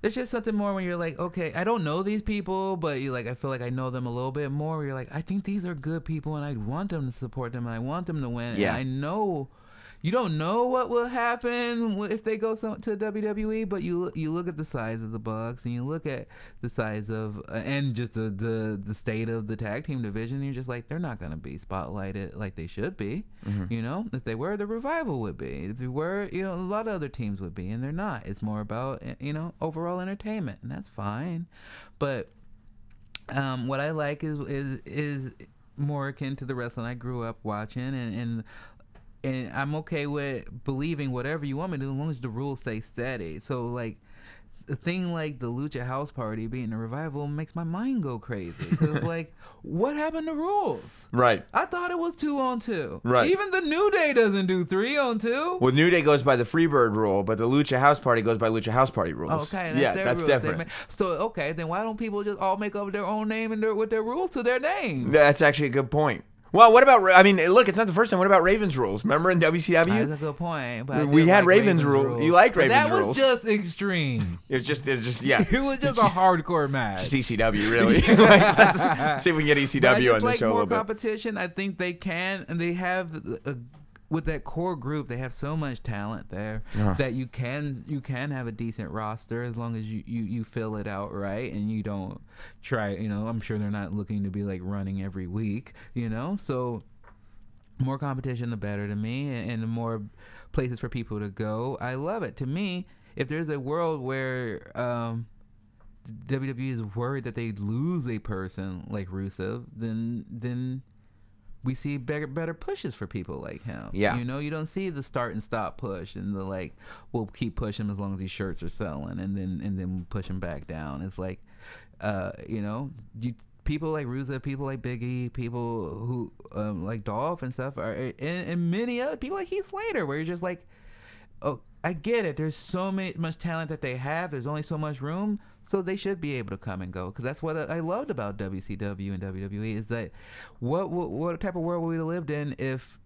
Speaker 4: there's just something more when you're like, okay, I don't know these people, but I feel like I know them a little bit more. Where you're like, I think these are good people, and I want them to support them, and I want them to win.
Speaker 3: Yeah.
Speaker 4: And I know you don't know what will happen if they go to WWE, but you look at the size of the Bucks, and you look at the size of and just the state of the tag team division. And you're just like, they're not going to be spotlighted like they should be. If they were, the Revival would be. If they were, a lot of other teams would be, and they're not. It's more about overall entertainment, and that's fine. But what I like is more akin to the wrestling I grew up watching, and I'm okay with believing whatever you want me to do as long as the rules stay steady. So, like, a thing like the Lucha House Party being a Revival makes my mind go crazy. Because, like, what happened to rules?
Speaker 3: Right.
Speaker 4: I thought it was 2-on-2.
Speaker 3: Right.
Speaker 4: Even the New Day doesn't do 3-on-2.
Speaker 3: Well, New Day goes by the Freebird rule, but the Lucha House Party goes by Lucha House Party rules.
Speaker 4: Oh, okay,
Speaker 3: that's
Speaker 4: rules.
Speaker 3: different.
Speaker 4: So, okay, then why don't people just all make up their own name and with their rules to their name?
Speaker 3: That's actually a good point. Well, what about, look, it's not the first time. What about Ravens rules? Remember in WCW?
Speaker 4: That's a good point. But
Speaker 3: we had Ravens rules. You liked Ravens rules.
Speaker 4: That was just extreme.
Speaker 3: It was just, yeah.
Speaker 4: It was just a hardcore match.
Speaker 3: Just ECW, really. Let's see if we can get ECW on the show a little
Speaker 4: more
Speaker 3: bit.
Speaker 4: competition. I think they can, and they have with that core group, they have so much talent there that you can have a decent roster as long as you fill it out right and you don't try. I'm sure they're not looking to be like running every week. So more competition, the better to me, and the more places for people to go. I love it. To me, if there's a world where WWE is worried that they lose a person like Rusev, then we see better pushes for people like him.
Speaker 3: Yeah.
Speaker 4: You don't see the start and stop push and the like, we'll keep pushing him as long as these shirts are selling, and then push him back down. It's like, people like Rusev, people like Big E, people who like Dolph and stuff, and many other people like Heath Slater, where you're just like, oh, I get it. There's so much talent that they have. There's only so much room, so they should be able to come and go. Because that's what I loved about WCW and WWE is that what type of world would we have lived in if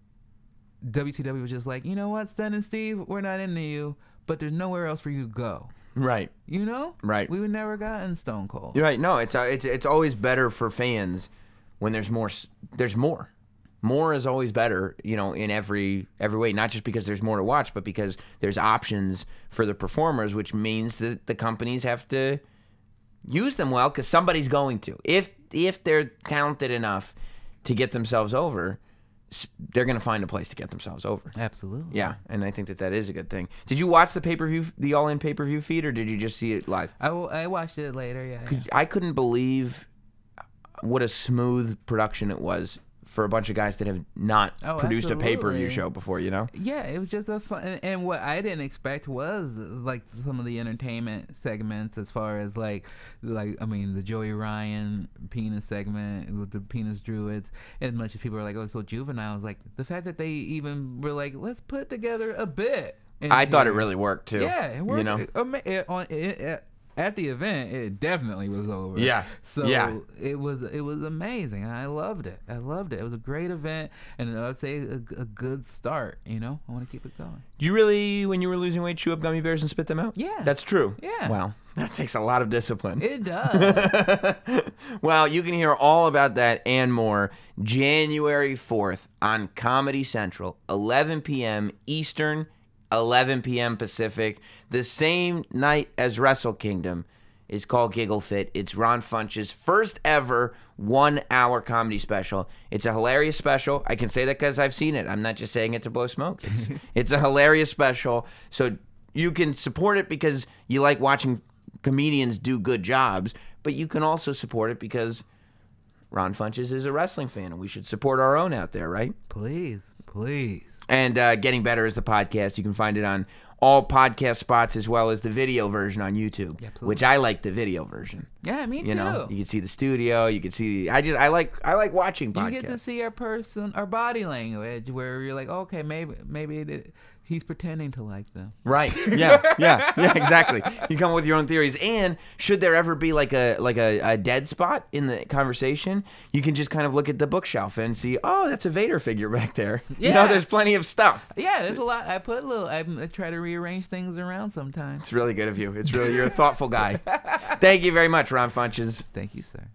Speaker 4: WCW was just like, you know what, Stunning and Steve, we're not into you, but there's nowhere else for you to go.
Speaker 3: Right. Right.
Speaker 4: We would never gotten Stone Cold.
Speaker 3: You're right. No, it's always better for fans when there's more. There's more. More is always better, in every way, not just because there's more to watch, but because there's options for the performers, which means that the companies have to use them well because somebody's going to. If they're talented enough to get themselves over, they're going to find a place to get themselves over.
Speaker 4: Absolutely.
Speaker 3: Yeah, and I think that is a good thing. Did you watch the pay-per-view, the All-In pay-per-view feed, or did you just see it live?
Speaker 4: I watched it later, yeah.
Speaker 3: I couldn't believe what a smooth production it was for a bunch of guys that have not produced
Speaker 4: absolutely.
Speaker 3: a pay-per-view show before, Yeah,
Speaker 4: it was just a fun, and what I didn't expect was like some of the entertainment segments, as far as like the Joey Ryan penis segment with the penis druids. As much as people are like, oh, it's so juvenile, I was like, the fact that they even were like, let's put together a bit.
Speaker 3: I thought it really worked too.
Speaker 4: Yeah, it worked. At the event, it definitely was over.
Speaker 3: Yeah.
Speaker 4: So
Speaker 3: yeah.
Speaker 4: it was amazing. I loved it. It was a great event, and I'd say a good start. I want to keep it going.
Speaker 3: Do you really, when you were losing weight, chew up gummy bears and spit them out?
Speaker 4: Yeah.
Speaker 3: That's true.
Speaker 4: Yeah.
Speaker 3: Wow. That takes a lot of discipline.
Speaker 4: It does.
Speaker 3: Well, you can hear all about that and more January 4th on Comedy Central, 11 p.m. Eastern, 11 p.m. Pacific, the same night as Wrestle Kingdom. is called Giggle Fit. It's Ron Funch's first ever 1 hour comedy special. It's a hilarious special. I can say that because I've seen it. I'm not just saying it to blow smoke. It's a hilarious special. So you can support it because you like watching comedians do good jobs, but you can also support it because Ron Funches is a wrestling fan, and we should support our own out there, right?
Speaker 4: Please.
Speaker 3: And Getting Better is the podcast. You can find it on all podcast spots as well as the video version on YouTube,
Speaker 4: Absolutely.
Speaker 3: which I like the video version.
Speaker 4: Yeah, me too.
Speaker 3: You know, you can see the studio. You can see. I like watching podcasts.
Speaker 4: You get to see our body language, where you're like, okay, maybe he's pretending to like them.
Speaker 3: Right. Yeah, exactly. You come up with your own theories. And should there ever be like a dead spot in the conversation, you can just kind of look at the bookshelf and see, oh, that's a Vader figure back there.
Speaker 4: Yeah.
Speaker 3: You know, there's plenty of stuff.
Speaker 4: Yeah, there's a lot. I try to rearrange things around sometimes.
Speaker 3: It's really good of you. You're a thoughtful guy. Thank you very much, Ron Funches.
Speaker 4: Thank you, sir.